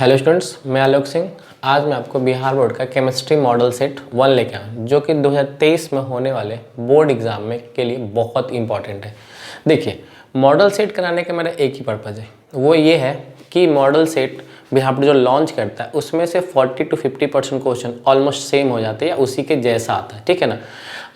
Hello students, मैं आलोक सिंह। आज मैं आपको बिहार बोर्ड का केमिस्ट्री मॉडल सेट 1 लेके आया जो कि 2023 में होने वाले बोर्ड एग्जाम में के लिए बहुत इंपॉर्टेंट है। देखिए, मॉडल सेट कराने का मेरा एक ही पर्पज़ है, वो ये है कि मॉडल सेट बिहार बोर्ड जो लॉन्च करता है उसमें से 40 to 50% क्वेश्चन ऑलमोस्ट सेम हो जाते हैं या उसी के जैसा आता है, ठीक है ना।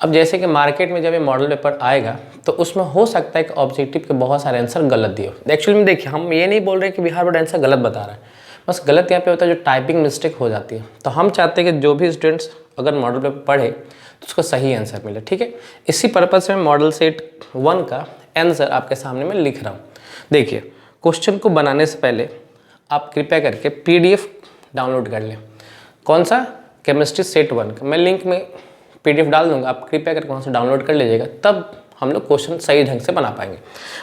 अब जैसे कि मार्केट में जब ये मॉडल पेपर आएगा तो उसमें हो सकता है कि ऑब्जेक्टिव के बहुत सारे आंसर गलत दिए हो। एक्चुअली में देखिए, हम ये नहीं बोल रहे कि बिहार बोर्ड आंसर गलत बता रहा है, बस गलत यहाँ पे होता है जो टाइपिंग मिस्टेक हो जाती है। तो हम चाहते हैं कि जो भी स्टूडेंट्स अगर मॉडल पेपर पढ़े तो उसको सही आंसर मिले, ठीक है। इसी पर्पज़ से मैं मॉडल सेट 1 का आंसर आपके सामने मैं लिख रहा हूँ। देखिए, क्वेश्चन को बनाने से पहले आप कृपया करके PDF डाउनलोड कर लें। कौन सा? केमिस्ट्री सेट 1 का मैं लिंक में PDF डाल दूंगा, आप कृपया करके वहाँ से डाउनलोड कर लीजिएगा, तब हम लोग क्वेश्चन सही ढंग से बना पाएंगे।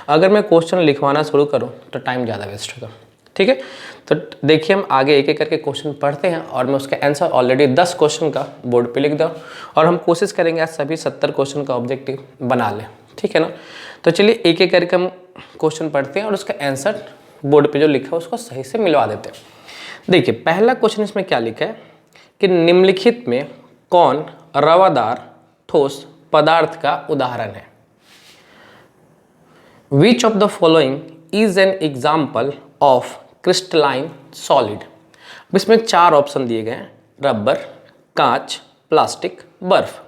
अगर मैं क्वेश्चन लिखवाना शुरू करूँ तो टाइम ज़्यादा वेस्ट होगा, ठीक है। तो देखिए, हम आगे एक एक करके क्वेश्चन पढ़ते हैं और मैं उसका आंसर ऑलरेडी 10 क्वेश्चन का बोर्ड पे लिख दूँ और हम कोशिश करेंगे आज सभी 70 क्वेश्चन का ऑब्जेक्टिव बना लें, ठीक है ना। तो चलिए एक एक करके हम क्वेश्चन पढ़ते हैं और उसका आंसर बोर्ड पे जो लिखा है उसको सही से मिलवा देते हैं। देखिए, पहला क्वेश्चन इसमें क्या लिखा है कि निम्नलिखित में कौन रवादार ठोस पदार्थ का उदाहरण है। Which of the following is an example of crystalline solid? अब इसमें 4 ऑप्शन दिए गए हैं, रबर, कांच, प्लास्टिक, बर्फ।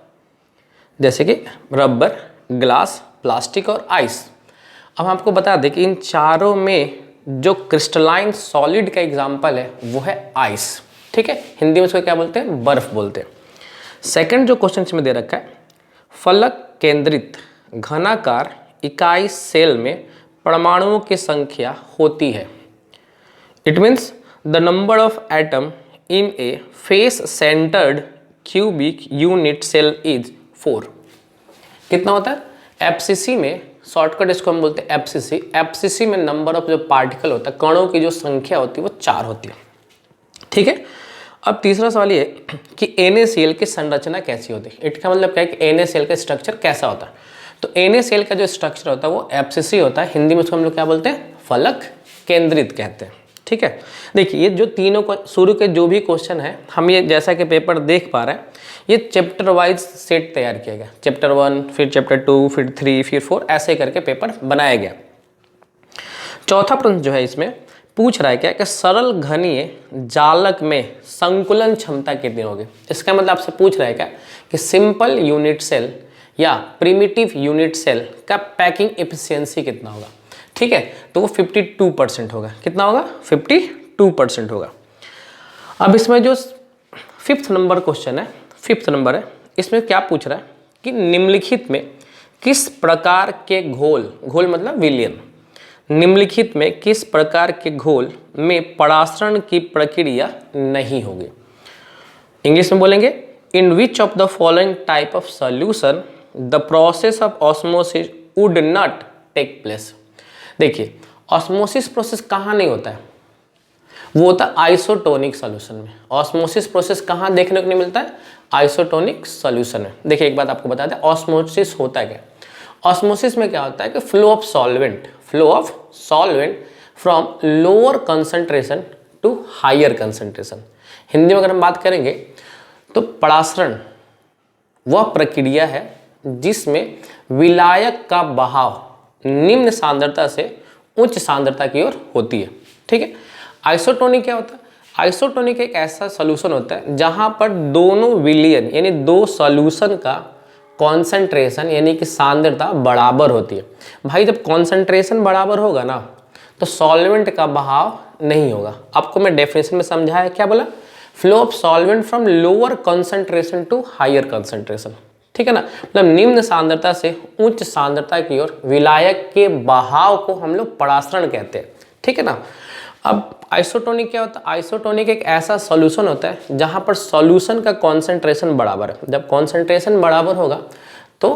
जैसे कि रबर, ग्लास, प्लास्टिक और आइस। अब आपको बता दें कि इन चारों में जो क्रिस्टलाइन सॉलिड का एग्जाम्पल है वो है आइस, ठीक है। हिंदी में उसको क्या बोलते हैं? बर्फ बोलते हैं। सेकंड जो क्वेश्चन इसमें दे रखा है, फलक केंद्रित घनाकार इकाई सेल में परमाणुओं की संख्या होती है। It means the number of atom in a face centered cubic unit cell is 4। कितना होता है? FCC में शॉर्टकट इसको हम बोलते हैं FCC में नंबर ऑफ जो पार्टिकल होता है, कणों की जो संख्या होती है वो 4 होती है, ठीक है। अब तीसरा सवाल ये कि NaCl की संरचना कैसी होती है। इसका मतलब क्या है कि NaCl का स्ट्रक्चर कैसा होता है। तो NaCl का जो स्ट्रक्चर होता है वो FCC होता है। हिंदी में उसको हम लोग क्या बोलते हैं? फलक केंद्रित कहते हैं, ठीक है। देखिए, ये जो तीनों को शुरू के जो भी क्वेश्चन है, हम ये जैसा कि पेपर देख पा रहे हैं, ये चैप्टर वाइज सेट तैयार किया गया। चैप्टर 1, फिर चैप्टर 2, फिर 3, फिर 4, ऐसे करके पेपर बनाया गया। चौथा प्रश्न जो है इसमें पूछ रहा है क्या कि सरल घनीय जालक में संकुलन क्षमता कितनी होगी। इसका मतलब आपसे पूछ रहा है क्या कि सिंपल यूनिट सेल या प्रिमिटिव यूनिट सेल का पैकिंग एफिशिएंसी कितना होगा, ठीक है। तो वो 52% होगा। कितना होगा? 52% होगा। अब इसमें जो 5th नंबर क्वेश्चन है, 5th नंबर है, इसमें क्या पूछ रहा है कि निम्नलिखित में किस प्रकार के घोल मतलब विलयन, निम्नलिखित में किस प्रकार के घोल में परासरण की प्रक्रिया नहीं होगी। इंग्लिश में बोलेंगे, in which of the following type of solution the process of osmosis would not take place. देखिए, ऑस्मोसिस प्रोसेस कहाँ नहीं होता है? वो होता है आइसोटोनिक सॉल्यूशन में। ऑस्मोसिस प्रोसेस कहाँ देखने को नहीं मिलता है? आइसोटोनिक सॉल्यूशन में। देखिए, एक बात आपको बता दें, ऑस्मोसिस होता है क्या? ऑस्मोसिस में क्या होता है कि flow of solvent from lower concentration to higher concentration. Hindi में अगर हम बात करेंगे तो परासरण वह प्रक्रिया है जिसमें विलायक का बहाव निम्न सांद्रता से उच्च सांद्रता की ओर होती है, ठीक है। आइसोटोनिक क्या होता है? आइसोटोनिक एक ऐसा सॉल्यूशन होता है जहां पर दोनों विलयन यानी दो सॉल्यूशन का कॉन्सेंट्रेशन यानी कि सांद्रता बराबर होती है। भाई, जब कॉन्सेंट्रेशन बराबर होगा ना तो सॉल्वेंट का बहाव नहीं होगा। आपको मैं डेफिनेशन में समझाया, क्या बोला? Flow of solvent from lower concentration to higher concentration, ठीक है ना। मतलब निम्न सांद्रता से उच्च सांद्रता की ओर विलायक के बहाव को हम लोग परासरण कहते हैं, ठीक है ना। अब आइसोटोनिक क्या होता है? आइसोटोनिक एक ऐसा सॉल्यूशन होता है जहां पर सॉल्यूशन का कॉन्सेंट्रेशन बराबर है। जब कॉन्सेंट्रेशन बराबर होगा तो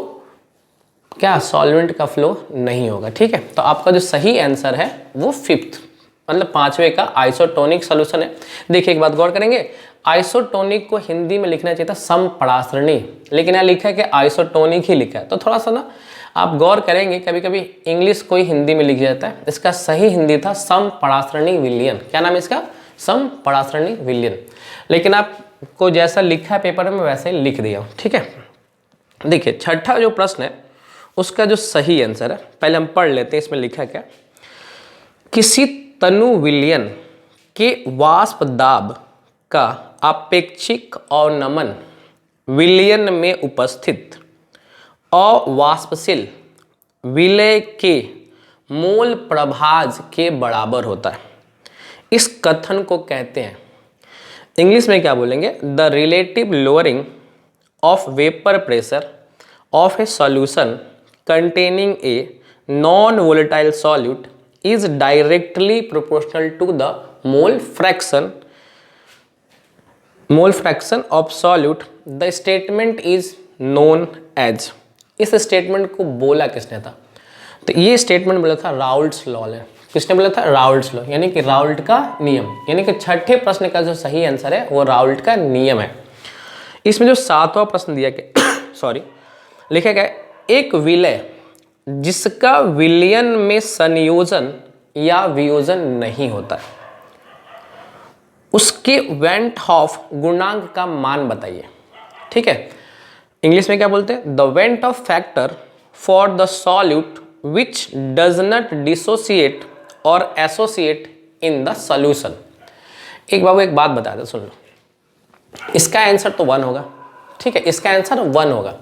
क्या सॉल्वेंट का फ्लो नहीं होगा, ठीक है। तो आपका जो सही आंसर है वो 5th मतलब 5वें का आइसोटोनिक सॉल्यूशन है। देखिए, एक बात गौर करेंगे, आइसोटोनिक को हिंदी में लिखना चाहिए था समपरासरणी, लेकिन यहाँ लिखा है कि आइसोटोनिक ही लिखा है। तो थोड़ा सा ना आप गौर करेंगे, कभी कभी इंग्लिश को ही हिंदी में लिखा जाता है। इसका सही हिंदी था समपरासरणी विलयन। क्या नाम है इसका? सम परासरणी विलयन, लेकिन आपको जैसा लिखा है पेपर में वैसे ही लिख दिया हूँ, ठीक है। देखिए छठा जो प्रश्न है उसका जो सही आंसर है, पहले हम पढ़ लेते हैं इसमें लिखा क्या। किसी तनु विलयन के वाष्प दाब का अपेक्षिक अवनमन विलयन में उपस्थित अवाष्पशील विलय के मोल प्रभाज के बराबर होता है। इस कथन को कहते हैं, इंग्लिश में क्या बोलेंगे, the relative lowering of vapour pressure of a solution containing a non volatile solute is directly proportional to the mole fraction of solute. The statement is known as. इस स्टेटमेंट को बोला किसने था, तो ये स्टेटमेंट बोला था राउल्ट्स लॉ ने। किसने बोला था, राउल्ट्स लॉ, यानी कि राउल्ट का नियम, यानी कि छठे प्रश्न का जो सही आंसर है वो राउल्ट का नियम है। इसमें जो सातवां प्रश्न दिया गया सॉरी लिखा गया, एक विलय जिसका विलयन में संयोजन या वियोजन नहीं होता है उसके वेंट हॉफ गुणांक का मान बताइए, ठीक है। इंग्लिश में क्या बोलते हैं, the went of factor for the solute which does not dissociate और एसोसिएट इन द सॉल्यूशन। एक बाबू एक बात बता दे, सुन लो, इसका आंसर तो 1 होगा, ठीक है, इसका आंसर 1 होगा,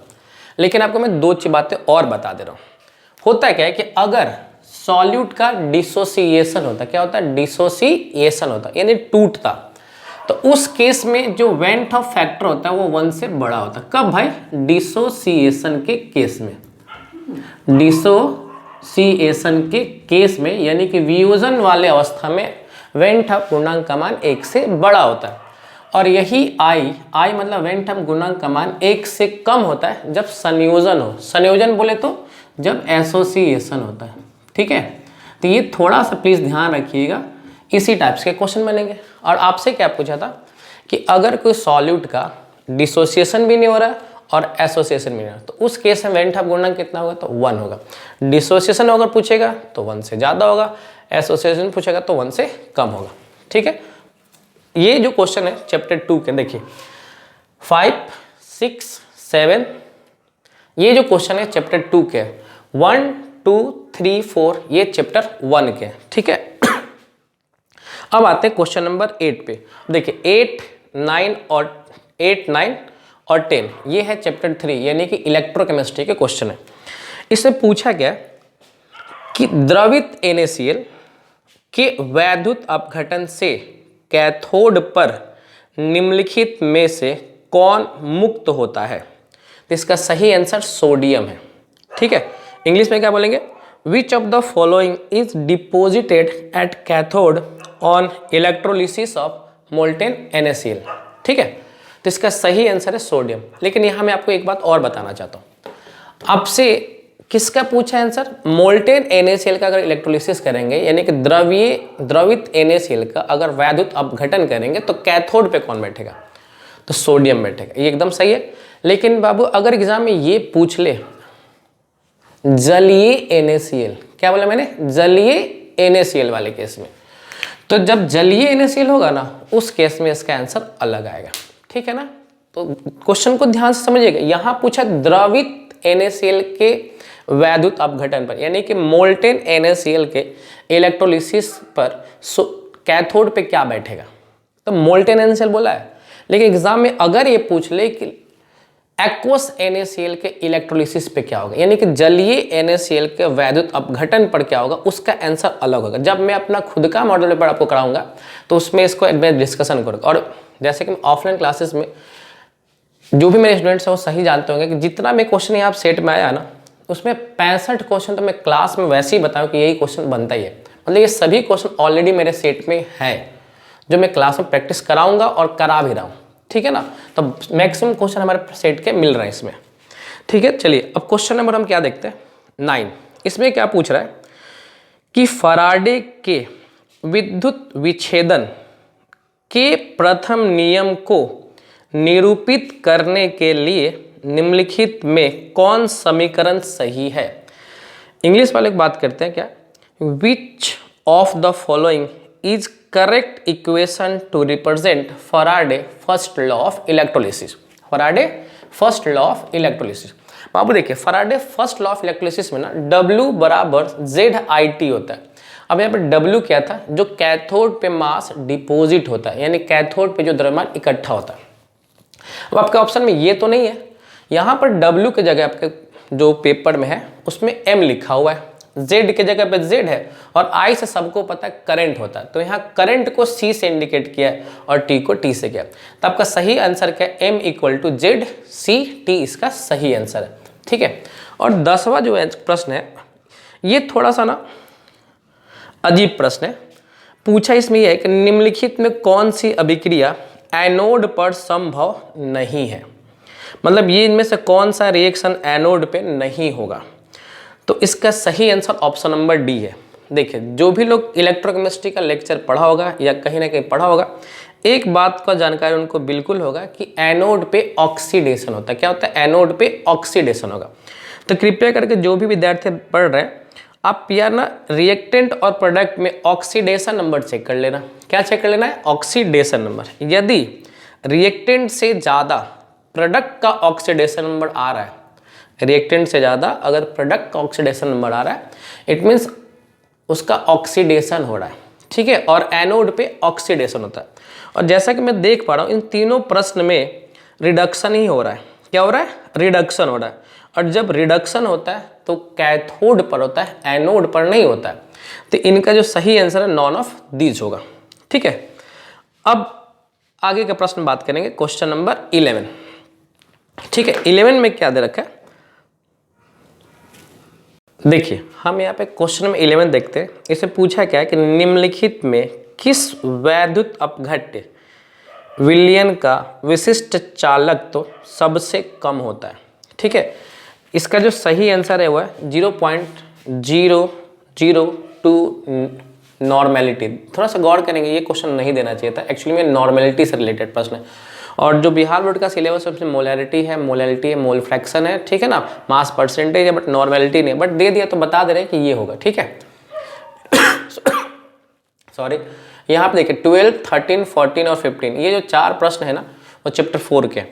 लेकिन आपको मैं 2 बातें और बता दे रहा हूँ। होता क्या है कि अगर सॉल्यूट का डिसोसिएशन होता, क्या होता है, डिसोसिएशन होता यानी टूटता, तो उस केस में जो वेंट ऑफ फैक्टर होता है वो 1 से बड़ा होता है। कब भाई, डिसोसिएशन के केस में, डिसोसिएशन के केस में, यानी कि वियोजन वाले अवस्था में वेंट ऑफ गुणांक का मान 1 से बड़ा होता है। और यही आई मतलब वेंट ऑफ गुणांक का मान 1 से कम होता है जब संयोजन हो। संयोजन बोले तो जब एसोसिएशन होता है, ठीक है। तो ये थोड़ा सा प्लीज ध्यान रखिएगा, इसी टाइप्स के क्वेश्चन बनेंगे। और आपसे क्या पूछा था कि अगर कोई सॉल्यूट का डिसोसिएशन भी नहीं हो रहा है और एसोसिएशन भी नहीं हो रहा, तो उस केस में वेंट ऑफ गुणांक कितना होगा, तो 1 होगा। डिसोसिएशन अगर पूछेगा तो 1 से ज़्यादा होगा, एसोसिएशन पूछेगा तो 1 से कम होगा, ठीक है। ये जो क्वेश्चन है चैप्टर 2 के, देखिए 5, 6, 7, ये जो क्वेश्चन है चैप्टर 2 के, 1, 2, 3, 4 ये चैप्टर 1 के, ठीक है। अब आते हैं क्वेश्चन नंबर 8 पे। देखिए 8, 9 और 10 ये है चैप्टर 3 यानी कि इलेक्ट्रोकेमिस्ट्री के क्वेश्चन है। इसमें पूछा गया कि द्रवित NaCl के वैद्युत अपघटन से कैथोड पर निम्नलिखित में से कौन मुक्त होता है, तो इसका सही आंसर सोडियम है, ठीक है। इंग्लिश में क्या बोलेंगे, विच of the following is deposited at cathode on electrolysis of molten NaCl, ठीक है। तो इसका सही आंसर है सोडियम। लेकिन यहाँ मैं आपको एक बात और बताना चाहता हूँ, आपसे किसका पूछा आंसर, मोल्टेन NaCl का अगर इलेक्ट्रोलिसिस करेंगे यानी कि द्रवित NaCl का अगर वैद्युत अपघटन करेंगे तो कैथोड पे कौन बैठेगा, तो सोडियम बैठेगा, ये एकदम सही है। लेकिन बाबू अगर एग्जाम में ये पूछ ले जलीय NaCl, क्या बोला मैंने, जलीय NaCl वाले केस में, तो जब जलीय NaCl होगा ना उस केस में इसका आंसर अलग आएगा, ठीक है ना। तो क्वेश्चन को ध्यान से समझिएगा, यहाँ पूछा द्रवित NaCl के वैद्युत अपघटन पर, यानी कि मोल्टेन NaCl के इलेक्ट्रोलिसिस पर कैथोड पे क्या बैठेगा, तो मोल्टेन NaCl बोला है। लेकिन एग्जाम में अगर ये पूछ ले कि एक्वस NaCl के इलेक्ट्रोलिसिस पे क्या होगा, यानी कि जलीय NaCl के वैद्युत अपघटन पर क्या होगा, उसका आंसर अलग होगा। जब मैं अपना खुद का मॉडल पेपर आपको कराऊंगा तो उसमें इसको मैं डिस्कशन करूँगा। और जैसे कि ऑफलाइन क्लासेस में जो भी मेरे स्टूडेंट्स हैं वो सही जानते होंगे कि जितना मैं क्वेश्चन यहाँ सेट में आया ना उसमें 65 क्वेश्चन तो मैं क्लास में वैसे ही बताऊँ कि यही क्वेश्चन बनता ही है। मतलब ये सभी क्वेश्चन ऑलरेडी मेरे सेट में है जो मैं क्लास में प्रैक्टिस कराऊंगा और करा भी रहा हूँ, ठीक है ना। तो मैक्सिमम क्वेश्चन हमारे सेट के मिल रहे हैं इसमें, ठीक है। चलिए अब क्वेश्चन नंबर हम क्या देखते हैं, 9। इसमें क्या पूछ रहा है कि फराडे के विद्युत विच्छेदन के प्रथम नियम को निरूपित करने के लिए निम्नलिखित में कौन समीकरण सही है। इंग्लिश वाले की बात करते हैं क्या, which of the following is correct equation to represent Faraday first law of electrolysis. Faraday first law of electrolysis, बाबू देखिए Faraday first law of electrolysis में ना W बराबर ZIT होता है। अब यहाँ पे W क्या था, जो कैथोड पे मास डिपॉजिट होता है, यानी कैथोड पे जो द्रव्यमान इकट्ठा होता है। अब आपके ऑप्शन में ये तो नहीं है, यहाँ पर W की जगह आपके जो पेपर में है उसमें M लिखा हुआ है, Z की जगह पे Z है और I से सबको पता है करंट होता है, तो यहाँ करंट को C से इंडिकेट किया है और T को T से किया। तो आपका सही आंसर क्या है, M equal to Z C T इसका सही आंसर है। ठीक है, और 10वां जो प्रश्न है ये थोड़ा सा ना अजीब प्रश्न है। पूछा इसमें यह है कि निम्नलिखित में कौन सी अभिक्रिया एनोड पर संभव नहीं है, मतलब ये इनमें से कौन सा रिएक्शन एनोड पे नहीं होगा। तो इसका सही आंसर ऑप्शन नंबर डी है। देखिए जो भी लोग इलेक्ट्रोकेमिस्ट्री का लेक्चर पढ़ा होगा या कहीं ना कहीं पढ़ा होगा, एक बात का जानकारी उनको बिल्कुल होगा कि एनोड पे ऑक्सीडेशन होता है। क्या होता है, एनोड पे ऑक्सीडेशन होगा। तो कृपया करके जो भी विद्यार्थी पढ़ रहे हैं आप यार ना रिएक्टेंट और प्रोडक्ट में ऑक्सीडेशन नंबर चेक कर लेना। क्या चेक कर लेना है, ऑक्सीडेशन नंबर। यदि रिएक्टेंट से ज़्यादा प्रोडक्ट का ऑक्सीडेशन नंबर आ रहा है, रिएक्टेंट से ज़्यादा अगर प्रोडक्ट का ऑक्सीडेशन नंबर आ रहा है, इट मीन्स उसका ऑक्सीडेशन हो रहा है। ठीक है, और एनोड पे ऑक्सीडेशन होता है। और जैसा कि मैं देख पा रहा हूँ इन तीनों प्रश्न में रिडक्शन ही हो रहा है। क्या हो रहा है, रिडक्शन हो रहा है। और जब रिडक्शन होता है तो कैथोड पर होता है, एनोड पर नहीं होता है। तो इनका जो सही आंसर है नॉन ऑफ दीज होगा। ठीक है, अब आगे का प्रश्न बात करेंगे, क्वेश्चन नंबर 11। ठीक है, 11 में क्या दे रखा है, देखिए हम यहाँ पे क्वेश्चन में 11 देखते हैं। इसमें पूछा क्या है कि निम्नलिखित में किस वैद्युत अपघट्य विलयन का विशिष्ट चालक तो सबसे कम होता है। ठीक है, इसका जो सही आंसर है वो है 0.002 नॉर्मेलिटी। थोड़ा सा गौर करेंगे, ये क्वेश्चन नहीं देना चाहिए था, एक्चुअली में नॉर्मेलिटी से रिलेटेड प्रश्न है। और जो बिहार बोर्ड का सिलेबस है उसमें मोलैरिटी है, मोल फ्रैक्शन है, ठीक है ना, मास परसेंटेज है, बट नॉर्मेलिटी नहीं। बट दे दिया तो बता दे रहे हैं कि ये होगा। ठीक है सॉरी, यहाँ पे देखिए 12, 13, 14 और 15 ये जो 4 प्रश्न है ना वो चैप्टर 4 के।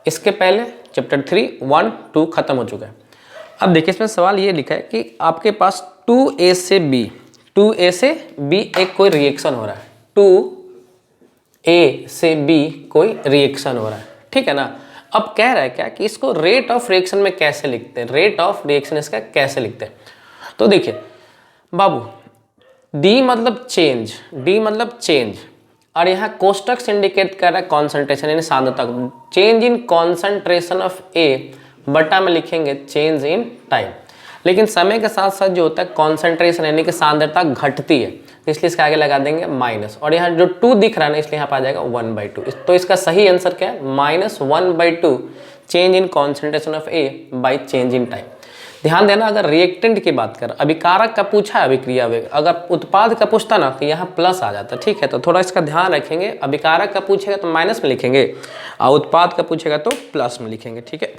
इसके पहले चैप्टर 3, 1, 2 खत्म हो चुका है। अब देखिए इसमें सवाल ये लिखा है कि आपके पास 2A से B एक कोई रिएक्शन हो रहा है, 2A से B कोई रिएक्शन हो रहा है। ठीक है ना। अब कह रहा है क्या कि इसको रेट ऑफ रिएक्शन में कैसे लिखते हैं, रेट ऑफ रिएक्शन इसका कैसे लिखते हैं। तो देखिए बाबू D मतलब चेंज, और यहाँ कोष्टक से इंडिकेट कर रहा है कॉन्सेंट्रेशन यानी सांद्रता। Change in concentration of A बटा में लिखेंगे चेंज इन टाइम। लेकिन समय के साथ साथ जो होता है कॉन्सेंट्रेशन यानी कि सांद्रता घटती है, तो इसलिए इसके आगे लगा देंगे माइनस। और यहाँ जो 2 दिख रहा है ना इसलिए यहाँ पर आ जाएगा 1/2। तो इसका सही आंसर क्या है, -1/2 change in concentration of A by change in time. ध्यान देना, अगर रिएक्टेंट की बात करें, अभिकारक का पूछा है अभिक्रिया वेग, अगर उत्पाद का पूछता ना तो यहाँ प्लस आ जाता। ठीक है, तो थोड़ा इसका ध्यान रखेंगे। अभिकारक का पूछेगा तो माइनस में लिखेंगे और उत्पाद का पूछेगा तो प्लस में लिखेंगे। ठीक है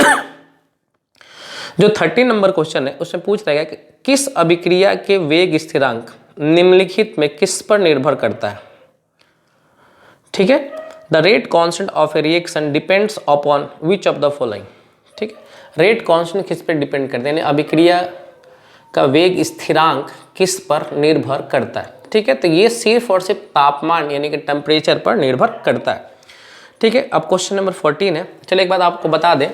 जो 13 नंबर क्वेश्चन है उसमें पूछ रहा है कि किस अभिक्रिया के वेग स्थिरांक निम्नलिखित में किस पर निर्भर करता है। ठीक है, the rate constant of A reaction depends upon which of the following. ठीक है, रेट कांस्टेंट किस पर डिपेंड करते हैं, यानी अभिक्रिया का वेग स्थिरांक किस पर निर्भर करता है। ठीक है, तो ये सिर्फ और सिर्फ तापमान यानी कि टेम्परेचर पर निर्भर करता है। ठीक है, अब क्वेश्चन नंबर 14 है। चलिए एक बात आपको बता दें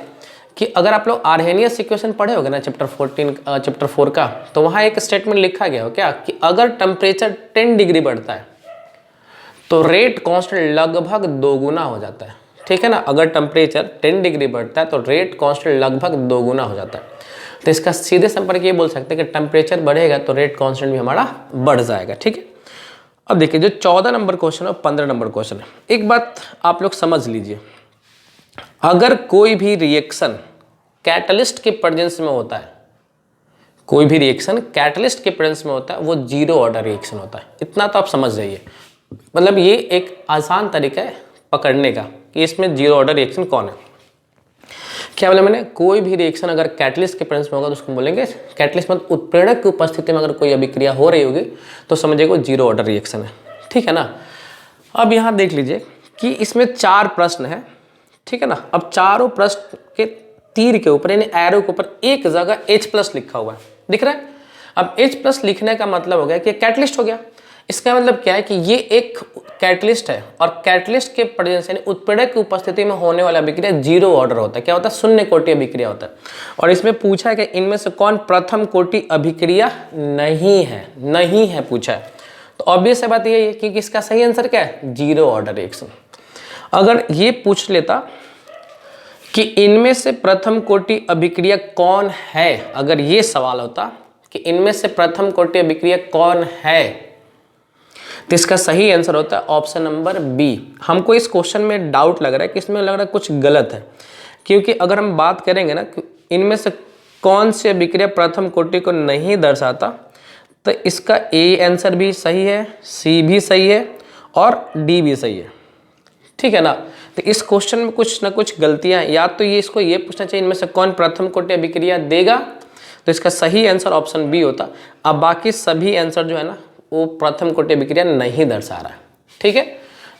कि अगर आप लोग आर्हेनियस इक्वेशन पढ़े होगे ना चैप्टर 4 का, तो वहाँ एक स्टेटमेंट लिखा गया हो क्या कि अगर टेम्परेचर 10 डिग्री बढ़ता है तो रेट कांस्टेंट लगभग दोगुना हो जाता है। ठीक है ना, अगर टेम्परेचर 10 डिग्री बढ़ता है तो रेट कांस्टेंट लगभग दोगुना हो जाता है। तो इसका सीधे संपर्क ये बोल सकते हैं कि टेम्परेचर बढ़ेगा तो रेट कांस्टेंट भी हमारा बढ़ जाएगा। ठीक है, अब देखिए जो 14 नंबर क्वेश्चन और 15 नंबर क्वेश्चन है, एक बात आप लोग समझ लीजिए, अगर कोई भी रिएक्शन कैटलिस्ट के प्रेजेंस में होता है, कोई भी रिएक्शन कैटलिस्ट के प्रेजेंस में होता है वो जीरो ऑर्डर रिएक्शन होता है। इतना तो आप समझ जाइए, मतलब ये एक आसान तरीका है पकड़ने का कि इसमें जीरो ऑर्डर रिएक्शन कौन है। क्या बोला मैंने, कोई भी रिएक्शन अगर कैटलिस्ट के प्रेजेंस में होगा तो उसको बोलेंगे कैटलिस्ट, मतलब उत्प्रेरक की उपस्थिति में अगर कोई अभिक्रिया हो रही होगी तो समझिएगा जीरो ऑर्डर रिएक्शन है। ठीक है ना। अब यहाँ देख लीजिए कि इसमें 4 प्रश्न है, ठीक है ना। अब चारों प्रश्न के तीर के ऊपर यानी एरो के ऊपर एक जगह H+ लिखा हुआ है, दिख रहा है। अब H+ लिखने का मतलब हो गया कि कैटलिस्ट हो गया। इसका मतलब क्या है कि ये एक कैटलिस्ट है और कैटलिस्ट के प्रेजेंस यानी उत्प्रेरक की उपस्थिति में होने वाला अभिक्रिया 0 ऑर्डर होता है। क्या होता है? शून्य कोटि अभिक्रिया होता है। और इसमें पूछा है कि इनमें से कौन प्रथम कोटि अभिक्रिया नहीं है पूछा है। तो ऑब्वियस है बात यही है कि इसका सही आंसर क्या है? 0 ऑर्डर रिएक्शन। अगर ये पूछ लेता कि इनमें से प्रथम कोटि अभिक्रिया कौन है, अगर ये सवाल होता कि इनमें से प्रथम कोटि अभिक्रिया कौन है, तो इसका सही आंसर होता है ऑप्शन नंबर बी। हमको इस क्वेश्चन में डाउट लग रहा है कि इसमें लग रहा है कुछ गलत है, क्योंकि अगर हम बात करेंगे ना इनमें से कौन सी अभिक्रिया प्रथम कोटि को नहीं दर्शाता, तो इसका ए आंसर भी सही है, सी भी सही है और डी भी सही है, ठीक है ना। तो इस क्वेश्चन में कुछ ना कुछ गलतियां हैं। या तो ये इसको ये पूछना चाहिए इनमें से कौन प्रथम कोटि अभिक्रिया देगा, तो इसका सही आंसर ऑप्शन बी होता। अब बाकी सभी आंसर जो है ना वो प्रथम कोटि अभिक्रिया नहीं दर्शा रहा है, ठीक है।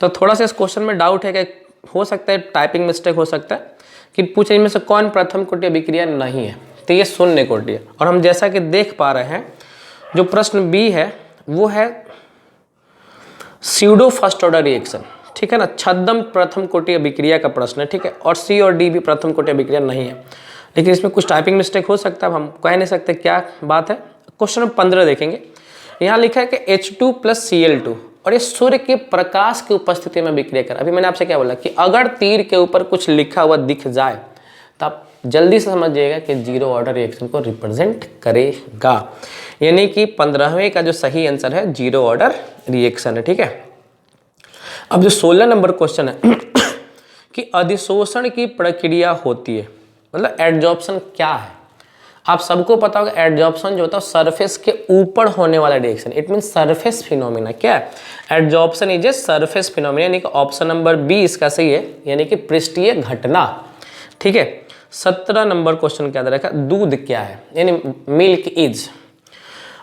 तो थोड़ा सा इस क्वेश्चन में डाउट है कि हो सकता है टाइपिंग मिस्टेक हो सकता है कि पूछे इनमें से कौन प्रथम कोटि अभिक्रिया नहीं है, तो ये शून्य कोटि है। और हम जैसा कि देख पा रहे हैं जो प्रश्न बी है वो है स्यूडो फर्स्ट ऑर्डर रिएक्शन, ठीक है ना, छद्म प्रथम कोटि अभिक्रिया का प्रश्न है, ठीक है। और सी और डी भी प्रथम कोटि अभिक्रिया नहीं है, लेकिन इसमें कुछ टाइपिंग मिस्टेक हो सकता है, हम कह नहीं सकते क्या बात है। क्वेश्चन नंबर 15 देखेंगे। यहाँ लिखा है कि H2 + Cl2 और ये सूर्य के प्रकाश की उपस्थिति में विक्रिया कर। अभी मैंने आपसे क्या बोला कि अगर तीर के ऊपर कुछ लिखा हुआ दिख जाए तो आप जल्दी से समझिएगा कि 0 ऑर्डर रिएक्शन को रिप्रेजेंट करेगा, यानी कि 15वें का जो सही आंसर है 0 ऑर्डर रिएक्शन है, ठीक है। अब जो 16 नंबर क्वेश्चन है कि अधिशोषण की प्रक्रिया होती है, मतलब एडजॉर्प्शन क्या है। आप सबको पता होगा एडजॉर्प्शन जो होता है सरफेस के ऊपर होने वाला reaction, it mean surface phenomena. क्या है? Adsorption is a surface phenomena, यानी कि ऑप्शन नंबर बी इसका सही है, यानी कि पृष्ठीय घटना, ठीक है। 17 नंबर क्वेश्चन क्या दे रखा है? दूध क्या है, यानी मिल्क इज।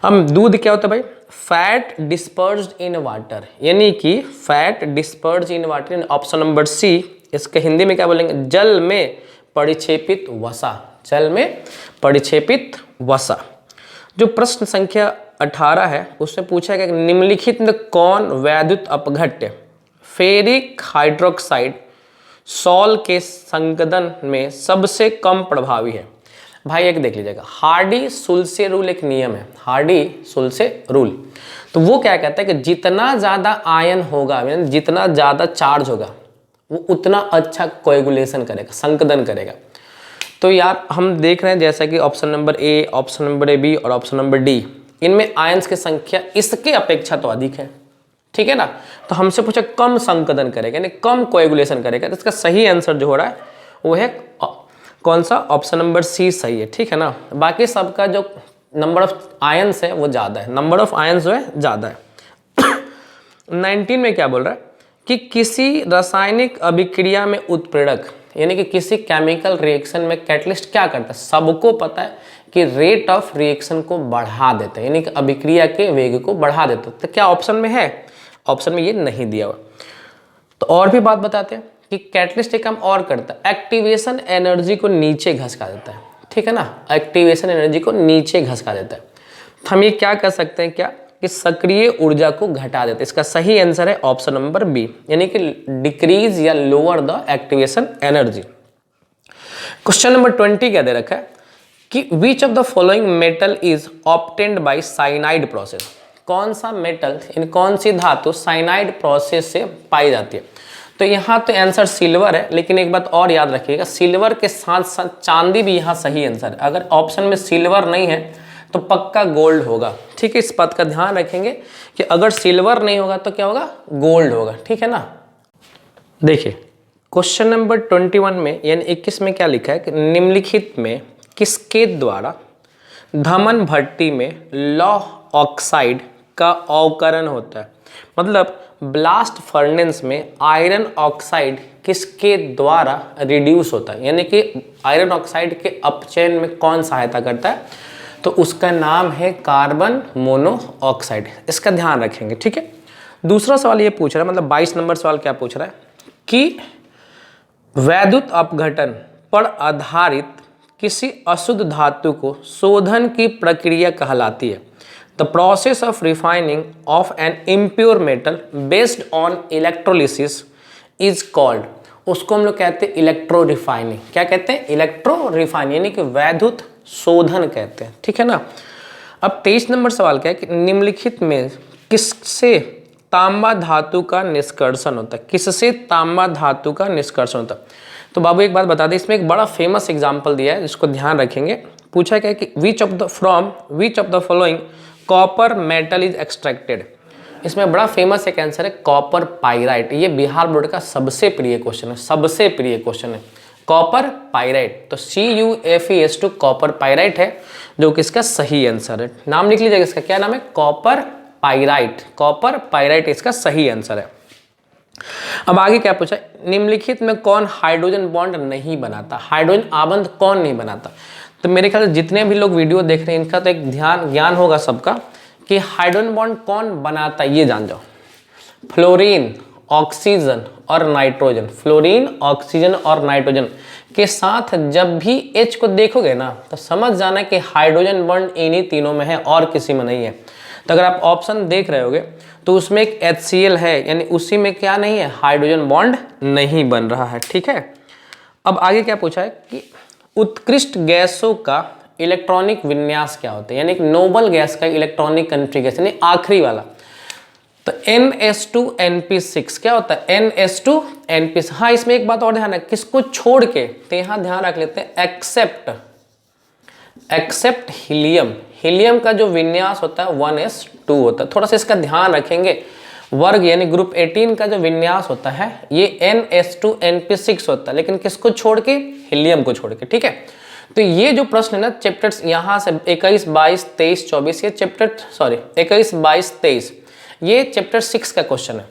अब दूध क्या होता है भाई? फैट डिस्पर्स्ड इन वाटर, यानी कि fat dispersed in water. Option number C, इसके हिंदी में क्या बोलेंगे? जल में परिक्षेपित वसा, जल में परिक्षेपित वसा। जो प्रश्न संख्या 18 है उसमें पूछा गया कि निम्नलिखित में कौन वैद्युत अपघट्य फेरिक हाइड्रोक्साइड सॉल के संगदन में सबसे कम प्रभावी है। भाई एक देख लीजिएगा, हार्डी-सुल्से रूल एक नियम है, हार्डी-सुल्से रूल। तो वो क्या कहता है कि जितना ज़्यादा आयन होगा, यानी जितना ज़्यादा चार्ज होगा वो उतना अच्छा कोएगुलेशन करेगा, संकदन करेगा। तो यार हम देख रहे हैं जैसा कि option number A, option number A B और ऑप्शन नंबर डी, इनमें आयंस की संख्या इसके अपेक्षा तो अधिक है, ठीक है ना। तो हमसे पूछा कम संकदन करेगा, यानी कम कोएगुलेशन करेगा, तो इसका सही आंसर जो हो रहा है वो है कौन सा? ऑप्शन नंबर सी सही है, ठीक है ना। बाकी सबका जो नंबर ऑफ आयंस है वो ज़्यादा है, नंबर ऑफ आयंस जो है ज़्यादा है। 19 में क्या बोल रहा है कि किसी रासायनिक अभिक्रिया में उत्प्रेरक, यानी कि किसी केमिकल रिएक्शन में कैटलिस्ट क्या करता है? सबको पता है कि रेट ऑफ रिएक्शन को बढ़ा देता है, यानी कि अभिक्रिया के वेग को बढ़ा देता है। तो क्या ऑप्शन में है? ऑप्शन में ये नहीं दिया हुआ। तो और भी बात बताते हैं कि कैटलिस्ट एक काम और करता है, एक्टिवेशन एनर्जी को नीचे घसका देता है, ठीक है ना। एक्टिवेशन एनर्जी को नीचे घसका देता है। तो हम ये क्या कर सकते हैं क्या कि सक्रिय ऊर्जा को घटा देते हैं। इसका सही आंसर है ऑप्शन नंबर बी, यानी कि डिक्रीज या lower the activation energy. Question number 20 क्या दे रखा है कि विच of the following metal is obtained by cyanide process. कौन सा मेटल, इन कौन सी धातु साइनाइड प्रोसेस से पाई जाती है? तो यहाँ तो आंसर सिल्वर है, लेकिन एक बात और याद रखिएगा, सिल्वर के साथ साथ चांदी भी यहाँ सही आंसर है। अगर ऑप्शन में सिल्वर नहीं है तो पक्का गोल्ड होगा, ठीक है। इस बात का ध्यान रखेंगे कि अगर सिल्वर नहीं होगा तो क्या होगा? गोल्ड होगा, ठीक है ना। देखिए क्वेश्चन नंबर 21 में यानी 21 में क्या लिखा है कि निम्नलिखित में किसके द्वारा धमन भट्टी में लौह ऑक्साइड का अवकरण होता है? मतलब ब्लास्ट फर्नेस में आयरन ऑक्साइड किसके द्वारा रिड्यूस होता है, यानी कि आयरन ऑक्साइड के अपचयन में कौन सहायता करता है? तो उसका नाम है कार्बन मोनोऑक्साइड। इसका ध्यान रखेंगे, ठीक है। दूसरा सवाल ये पूछ रहा है, मतलब 22 नंबर सवाल क्या पूछ रहा है कि वैद्युत अपघटन पर आधारित किसी अशुद्ध धातु को शोधन की प्रक्रिया कहलाती है। The process of refining of an impure metal based on electrolysis is called, उसको हम लोग कहते हैं इलेक्ट्रो रिफाइनिंग। क्या कहते हैं? इलेक्ट्रो रिफाइनिंग, यानी कि वैद्युत शोधन कहते हैं, ठीक है ना। अब 23 नंबर सवाल क्या है कि निम्नलिखित में किससे तांबा धातु का निष्कर्षण होता है? किससे तांबा धातु का निष्कर्षण होता है? तो बाबू एक बात बता दें, इसमें एक बड़ा फेमस एग्जांपल दिया है जिसको ध्यान रखेंगे। पूछा क्या है कि विच of the following copper metal is extracted. इसमें बड़ा फेमस एक आंसर है कॉपर पाइराइट। ये बिहार बोर्ड का सबसे प्रिय क्वेश्चन है, सबसे प्रिय क्वेश्चन है कॉपर पाइराइट। तो CuFeS2 कॉपर पाइराइट है जो कि इसका सही आंसर है। नाम लिख लीजिएगा इसका, क्या नाम है? Copper pyrite. कॉपर पाइराइट इसका सही आंसर है। अब आगे क्या पूछा, निम्नलिखित में कौन हाइड्रोजन बॉन्ड नहीं बनाता? हाइड्रोजन आबंध कौन नहीं बनाता? तो मेरे ख्याल से जितने भी लोग वीडियो देख रहे हैं इनका तो एक ज्ञान होगा सबका कि हाइड्रोजन बॉन्ड कौन बनाता है, ये जान जाओ। फ्लोरीन, ऑक्सीजन और नाइट्रोजन। फ्लोरीन, ऑक्सीजन और नाइट्रोजन के साथ जब भी H को देखोगे ना तो समझ जाना कि हाइड्रोजन बॉन्ड इन्हीं तीनों में है और किसी में नहीं है। तो अगर आप ऑप्शन देख रहे होगे तो उसमें एक HCl है, यानी उसी में क्या नहीं है? हाइड्रोजन बॉन्ड नहीं बन रहा है, ठीक है। अब आगे क्या पूछा है कि उत्कृष्ट गैसों का इलेक्ट्रॉनिक विन्यास क्या होता है, यानी कि नोबल गैस का इलेक्ट्रॉनिक कॉन्फ़िगरेशन, यानी आखिरी वाला। तो NS2NP6 क्या होता है? NS2NP6। हाँ, इसमें एक बात और ध्यान है, किसको छोड़ के, तो यहाँ ध्यान रख लेते हैं एक्सेप्ट हीलियम। हीलियम का जो विन्यास होता है 1s2 होता है। थोड़ा सा इसका ध्यान रखेंगे। वर्ग यानी ग्रुप 18 का जो विन्यास होता है ये NS2NP6 होता है, लेकिन किसको छोड़ के? हीलियम को छोड़ के, ठीक है। तो ये जो प्रश्न है ना चैप्टर्स यहाँ से 21, 22, 23, 24, ये चैप्टर 21, 22, 23 ये चैप्टर 6 का क्वेश्चन है।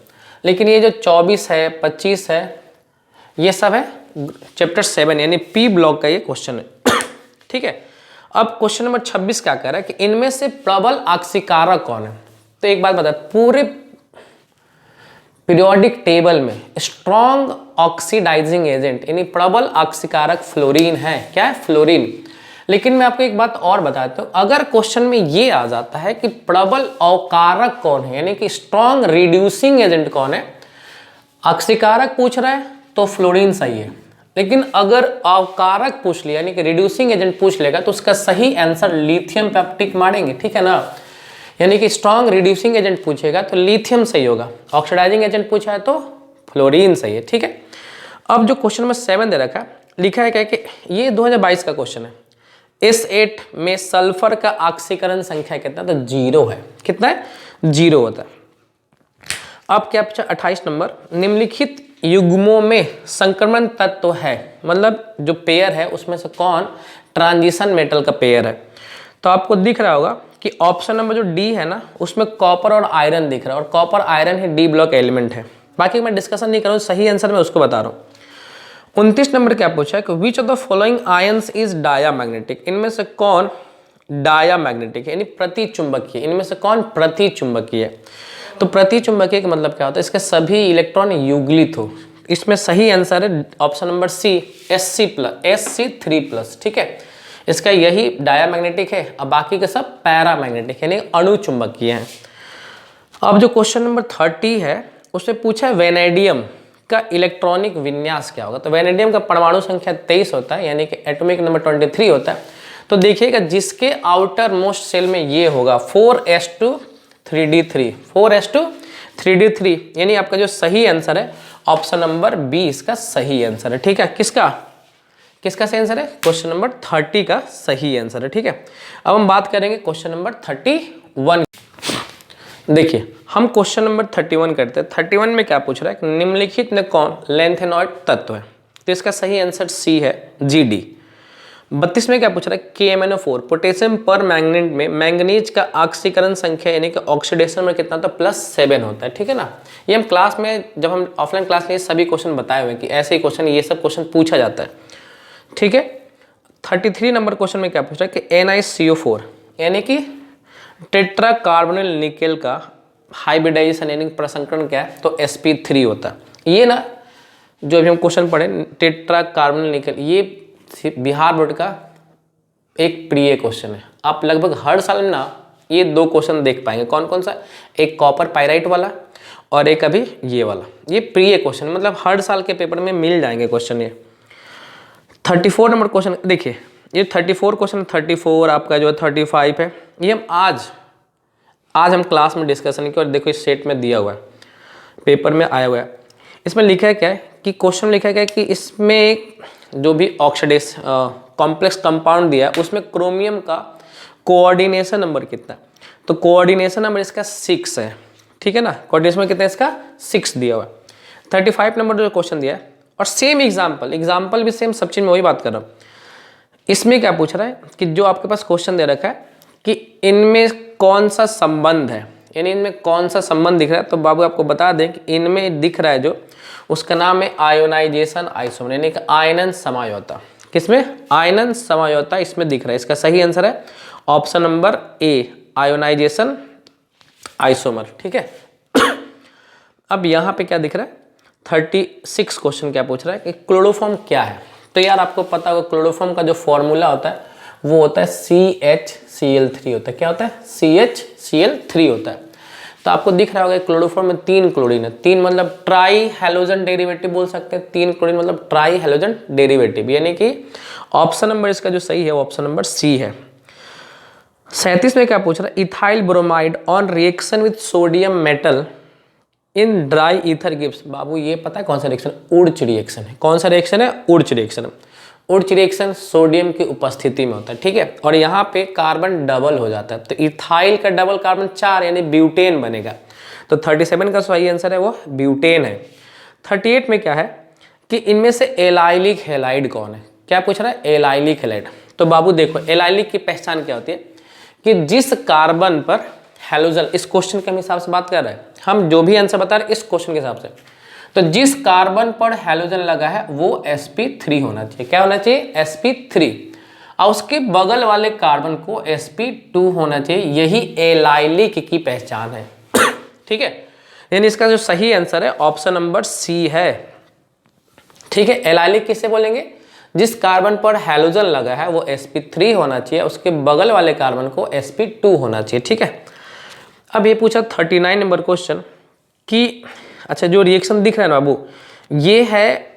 लेकिन ये जो 24 है, 25 है, ये सब है चैप्टर 7 यानी P ब्लॉक का ये क्वेश्चन है, ठीक है। अब क्वेश्चन नंबर 26 क्या कह रहा है कि इनमें से प्रबल ऑक्सीकारक कौन है? तो एक बात बता, पूरे पीरियोडिक टेबल में स्ट्रॉन्ग ऑक्सीडाइजिंग एजेंट यानी प्रबल ऑक्सीकारक फ्लोरीन है। क्या है? फ्लोरीन। लेकिन मैं आपको एक बात और बताता हूं, अगर क्वेश्चन में ये आ जाता है कि प्रबल अवकारक कौन है, यानी कि स्ट्रॉन्ग रिड्यूसिंग एजेंट कौन है, ऑक्सीकारक पूछ रहा है तो फ्लोरीन सही है। लेकिन अगर अवकारक पूछ लिया यानी कि रिड्यूसिंग एजेंट पूछ लेगा तो उसका सही आंसर लिथियम पे आप टिक मारेंगे, ठीक है ना। यानी कि स्ट्रॉन्ग रिड्यूसिंग एजेंट पूछेगा तो लिथियम सही होगा, ऑक्सीडाइजिंग एजेंट पूछा है तो फ्लोरीन सही है, ठीक है। अब जो क्वेश्चन नंबर 7 दे रखा है, लिखा है क्या कि ये 2022 का क्वेश्चन है। S8 में सल्फर का ऑक्सीकरण संख्या कितना? तो 0 है। कितना है? 0 होता है। अब क्या पूछा 28 नंबर, निम्नलिखित युग्मों में संक्रमण तत्व है, मतलब जो पेयर है उसमें से कौन ट्रांजिशन मेटल का पेयर है? तो आपको दिख रहा होगा कि ऑप्शन नंबर जो डी है ना उसमें कॉपर और आयरन दिख रहा है, और कॉपर आयरन ही डी ब्लॉक एलिमेंट है। बाकी मैं डिस्कशन नहीं कर रहा हूँ, सही आंसर मैं उसको बता रहा हूँ। 29 नंबर क्या पूछा है कि विच of the following ions is diamagnetic. इनमें से कौन डायामैग्नेटिक यानी प्रति चुंबकीय, इनमें से कौन प्रति चुंबकीय है? तो प्रति चुंबकीय का मतलब क्या होता है? इसके सभी इलेक्ट्रॉन युगलित हो। इसमें सही आंसर है ऑप्शन नंबर सी, Sc3+, ठीक है। इसका यही डायामैग्नेटिक है, अब बाकी के सब पैरामैग्नेटिक यानी अणु चुंबकीय हैं। अब जो क्वेश्चन नंबर 30 है उससे पूछा है वेनेडियम का इलेक्ट्रॉनिक विन्यास क्या होगा। तो वेनेडियम का परमाणु संख्या 23 होता है यानी कि एटॉमिक नंबर 23 होता है। तो देखिएगा जिसके आउटर मोस्ट सेल में ये होगा 4s2 3d3 यानी आपका जो सही आंसर है ऑप्शन नंबर बी इसका सही आंसर है, ठीक है। किसका सही आंसर है? क्वेश्चन नंबर 30 का सही आंसर है, ठीक है। अब हम बात करेंगे क्वेश्चन नंबर 31। देखिए हम क्वेश्चन नंबर 31 करते हैं। 31 में क्या पूछ रहा है? निम्नलिखित में कौन लेंथेनॉइड तत्व है? तो इसका सही आंसर सी है, Gd। 32 में क्या पूछ रहा है? KMnO4 पोटेशियम पर मैंगनीज में मैंगनीज का ऑक्सीकरण संख्या यानी कि ऑक्सीडेशन में कितना? तो +7 होता है, ठीक है ना। ये हम क्लास में जब हम ऑफलाइन क्लास में सभी क्वेश्चन बताए हुए कि ऐसे ही क्वेश्चन ये सब क्वेश्चन पूछा जाता है, ठीक है। 33 नंबर क्वेश्चन में क्या पूछ रहा है कि NiCO4 यानी कि टेट्रा कार्बोनिल निकेल का हाइब्रिडाइजेशन यानी प्रसंकरण क्या है, तो sp3 होता है। ये ना जो अभी हम क्वेश्चन पढ़े टेट्रा कार्बोनिल निकल, ये बिहार बोर्ड का एक प्रिय क्वेश्चन है। आप लगभग हर साल ना ये दो क्वेश्चन देख पाएंगे। कौन कौन सा, एक कॉपर पाइराइट वाला और एक अभी ये वाला। ये प्रिय क्वेश्चन मतलब हर साल के पेपर में मिल जाएंगे क्वेश्चन। ये 34 नंबर क्वेश्चन देखिए, ये 34 क्वेश्चन, 34 आपका जो है 35 है, ये हम आज हम क्लास में डिस्कशन किया और देखो इस सेट में दिया हुआ है, पेपर में आया हुआ है। इसमें लिखा है क्या है कि क्वेश्चन लिखा है क्या कि इसमें जो भी ऑक्सीडेस कॉम्प्लेक्स कंपाउंड दिया है उसमें क्रोमियम का कोऑर्डिनेशन नंबर कितना है, तो कोऑर्डिनेशन नंबर इसका 6 है, ठीक है ना। कोऑर्डिनेशन नंबर कितना है इसका 6 दिया हुआ है। 35 नंबर जो क्वेश्चन दिया है और सेम एग्जाम्पल भी सेम, सब चीज में वही बात कर रहा हूँ। इसमें क्या पूछ रहा है कि जो आपके पास क्वेश्चन दे रखा है कि इनमें कौन सा संबंध है, यानी इनमें कौन सा संबंध दिख रहा है, तो बाबू आपको बता दें कि इनमें दिख रहा है जो उसका नाम है आयोनाइजेशन आइसोमर, यानी कि आयनन समझौता। किसमें, आयनन समझौता इसमें दिख रहा है। इसका सही आंसर है option number A, ionization isomer, ठीक है। अब यहाँ पे क्या दिख रहा है, 36 क्वेश्चन क्या पूछ रहा है कि क्लोरोफॉर्म क्या है। तो यार आपको पता होगा क्लोरोफॉर्म का जो फॉर्मूला होता है वो होता है CHCl3 होता है। क्या होता है, CHCl3 होता है। तो आपको दिख रहा होगा क्लोरोफॉर्म में 3 क्लोरीन है, 3 मतलब ट्राई हैलोजन डेरिवेटिव बोल सकते हैं, 3 क्लोरीन मतलब ट्राई हैलोजन डेरिवेटिव, यानी कि ऑप्शन नंबर इसका जो सही है वो ऑप्शन नंबर सी है। 37 में क्या पूछ रहा है, ethyl bromide on reaction with sodium metal in dry ether gives. बाबू ये पता है कौन सा रिएक्शन, उर्च रिएक्शन है। कौन सा रिएक्शन है, उर्च रिएक्शन। उर्च रिएक्शन सोडियम की उपस्थिति में होता है, ठीक है। और यहाँ पे कार्बन डबल हो जाता है, तो इथाइल का डबल कार्बन 4 यानी ब्यूटेन बनेगा। तो 37 का सही आंसर है वो ब्यूटेन है। 38 में क्या है कि इनमें से एलाइलिक हैलाइड कौन है। क्या पूछ रहा है, एलाइलिक हैलाइड। तो बाबू देखो एलाइलिक की पहचान क्या होती है कि जिस कार्बन पर हैलोजन, इस क्वेश्चन के हिसाब से बात कर रहे हैं हम, जो भी आंसर बता रहे हैं इस क्वेश्चन के हिसाब से, तो जिस कार्बन पर हैलोजन लगा है वो sp3 होना चाहिए। क्या होना चाहिए, sp3, और उसके बगल वाले कार्बन को sp2 होना चाहिए। यही एलाइलिक की पहचान है, ठीक है। यानी इसका जो सही आंसर है ऑप्शन नंबर सी है, ठीक है। एलाइलिक किसे बोलेंगे, जिस कार्बन पर हैलोजन लगा है वो sp3 होना चाहिए, उसके बगल वाले कार्बन को sp2 होना चाहिए, ठीक है। अब ये पूछा 39 नंबर क्वेश्चन कि अच्छा जो रिएक्शन दिख रहा है ना बाबू, ये है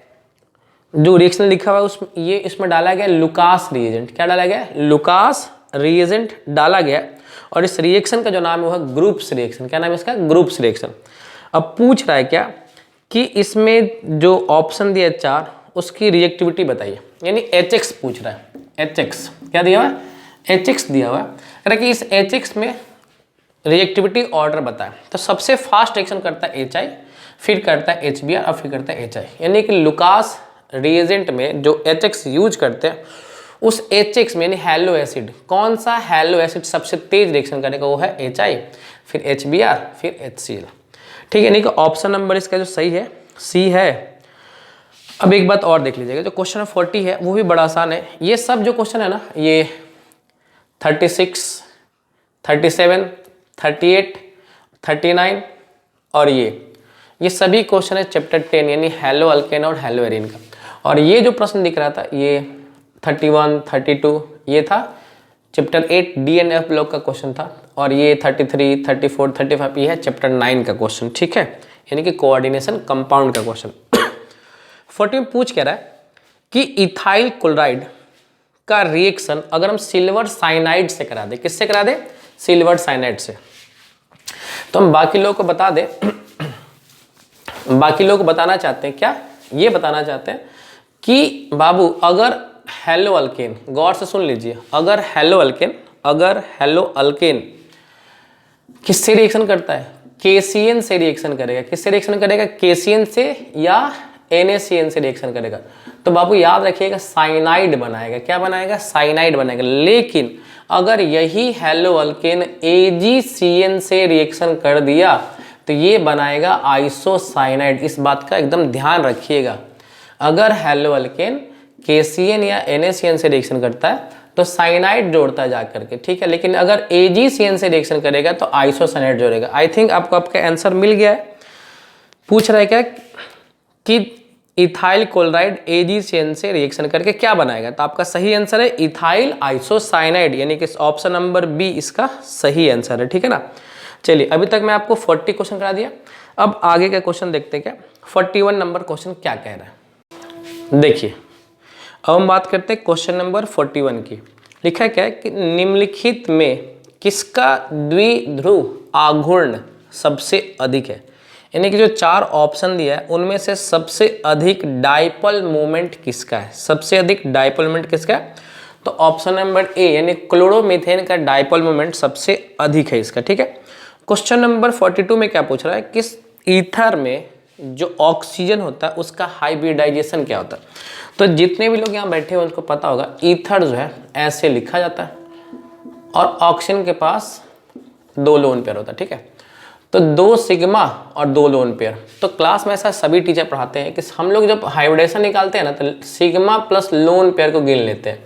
जो रिएक्शन लिखा हुआ है उस ये इसमें डाला गया लुकास रिएजेंट। क्या डाला गया, लुकास रिएजेंट डाला गया। और इस रिएक्शन का जो नाम है वह ग्रुप्स रिएक्शन। क्या नाम है इसका, ग्रुप्स रिएक्शन। अब पूछ रहा है क्या कि इसमें जो ऑप्शन दिया 4 उसकी रिएक्टिविटी बताइए, यानी HX पूछ रहा है। HX क्या दिया हुआ है, HX दिया हुआ है। कह रहा है कि इस HX में रिएक्टिविटी ऑर्डर बताएं। तो सबसे फास्ट रिएक्शन करता है HI, फिर करता है HBr और फिर करता है HI। यानी कि लुकास रिएजेंट में जो HX यूज करते हैं उस HX में यानी हैलो एसिड, कौन सा हैलो एसिड सबसे तेज रिएक्शन करेगा वो है HI, फिर HBr, फिर HCl, ठीक है। यानी कि ऑप्शन नंबर इसका जो सही है सी है। अब एक बात और देख लीजिएगा, जो क्वेश्चन 40 है वो भी बड़ा आसान है। ये सब जो क्वेश्चन है ना, ये 36, 37, 38, 39 और ये सभी क्वेश्चन है चैप्टर 10 यानी हेलो अल्केन और हेलो एरिन का। और ये जो प्रश्न दिख रहा था ये 31, 32 ये था चैप्टर 8 DNF ब्लॉक का क्वेश्चन था। और ये 33, 34, 35 ये है चैप्टर 9 का क्वेश्चन, ठीक है, यानी कि कोऑर्डिनेशन कंपाउंड का क्वेश्चन। 40 में पूछ कह रहा है कि इथाइल क्लोराइड का रिएक्शन अगर हम सिल्वर साइनाइड से करा दे, किससे करा दे, सिल्वर साइनाइड से, तो हम बाकी लोगों को बता दे, बाकी लोग बताना चाहते हैं क्या, ये बताना चाहते हैं कि बाबू अगर हेलो अल्केन, गौर से सुन लीजिए, अगर हेलो अल्केन किससे रिएक्शन करता है, KCN से रिएक्शन करेगा। किससे रिएक्शन करेगा, KCN से या NaCN से रिएक्शन करेगा। तो बाबू याद रखिएगा साइनाइड बनाएगा। क्या बनाएगा, साइनाइड बनाएगा। लेकिन अगर यही हेलो अल्केन AgCN से रिएक्शन कर दिया तो ये बनाएगा आइसोसाइनाइड। इस बात का एकदम ध्यान रखिएगा। अगर हेलो अल्केन KCN या NaCN से रिएक्शन करता है तो साइनाइड जोड़ता है जा करके, ठीक है। लेकिन अगर AgCN से रिएक्शन करेगा तो आइसोसाइनाइड जोड़ेगा। आई थिंक आपको आपका आंसर मिल गया है। पूछ रहा है क्या कि इथाइल क्लोराइड AgCN से रिएक्शन करके क्या बनाएगा, तो आपका सही आंसर है इथाइल आइसोसाइनाइड, यानी कि ऑप्शन नंबर बी इसका सही आंसर है, ठीक है ना। चलिए, अभी तक मैं आपको 40 क्वेश्चन करा दिया। अब आगे का क्वेश्चन देखते हैं क्या 41 नंबर क्वेश्चन क्या कह रहा है। देखिए, अब हम बात करते हैं क्वेश्चन नंबर 41 की। लिखा है क्या है कि निम्नलिखित में किसका द्विध्रुव आघूर्ण सबसे अधिक है, यानी कि जो 4 ऑप्शन दिया है उनमें से सबसे अधिक डाइपोल मोमेंट किसका है, सबसे अधिक डाइपोल मोमेंट किसका है, तो ऑप्शन नंबर ए यानी क्लोरोमीथेन का डाइपोल मोमेंट सबसे अधिक है इसका, ठीक है। क्वेश्चन नंबर 42 में क्या पूछ रहा है, किस ईथर में जो ऑक्सीजन होता है उसका हाइब्रिडाइजेशन क्या होता है। तो जितने भी लोग यहाँ बैठे हैं उनको पता होगा ईथर जो है ऐसे लिखा जाता है और ऑक्सीजन के पास 2 लोन पेयर होता है, ठीक है। तो 2 सिग्मा और 2 लोन पेयर। तो क्लास में ऐसा सभी टीचर पढ़ाते हैं कि हम लोग जब हाइब्रिडेशन निकालते हैं ना तो सिग्मा प्लस लोन पेयर को गिन लेते हैं।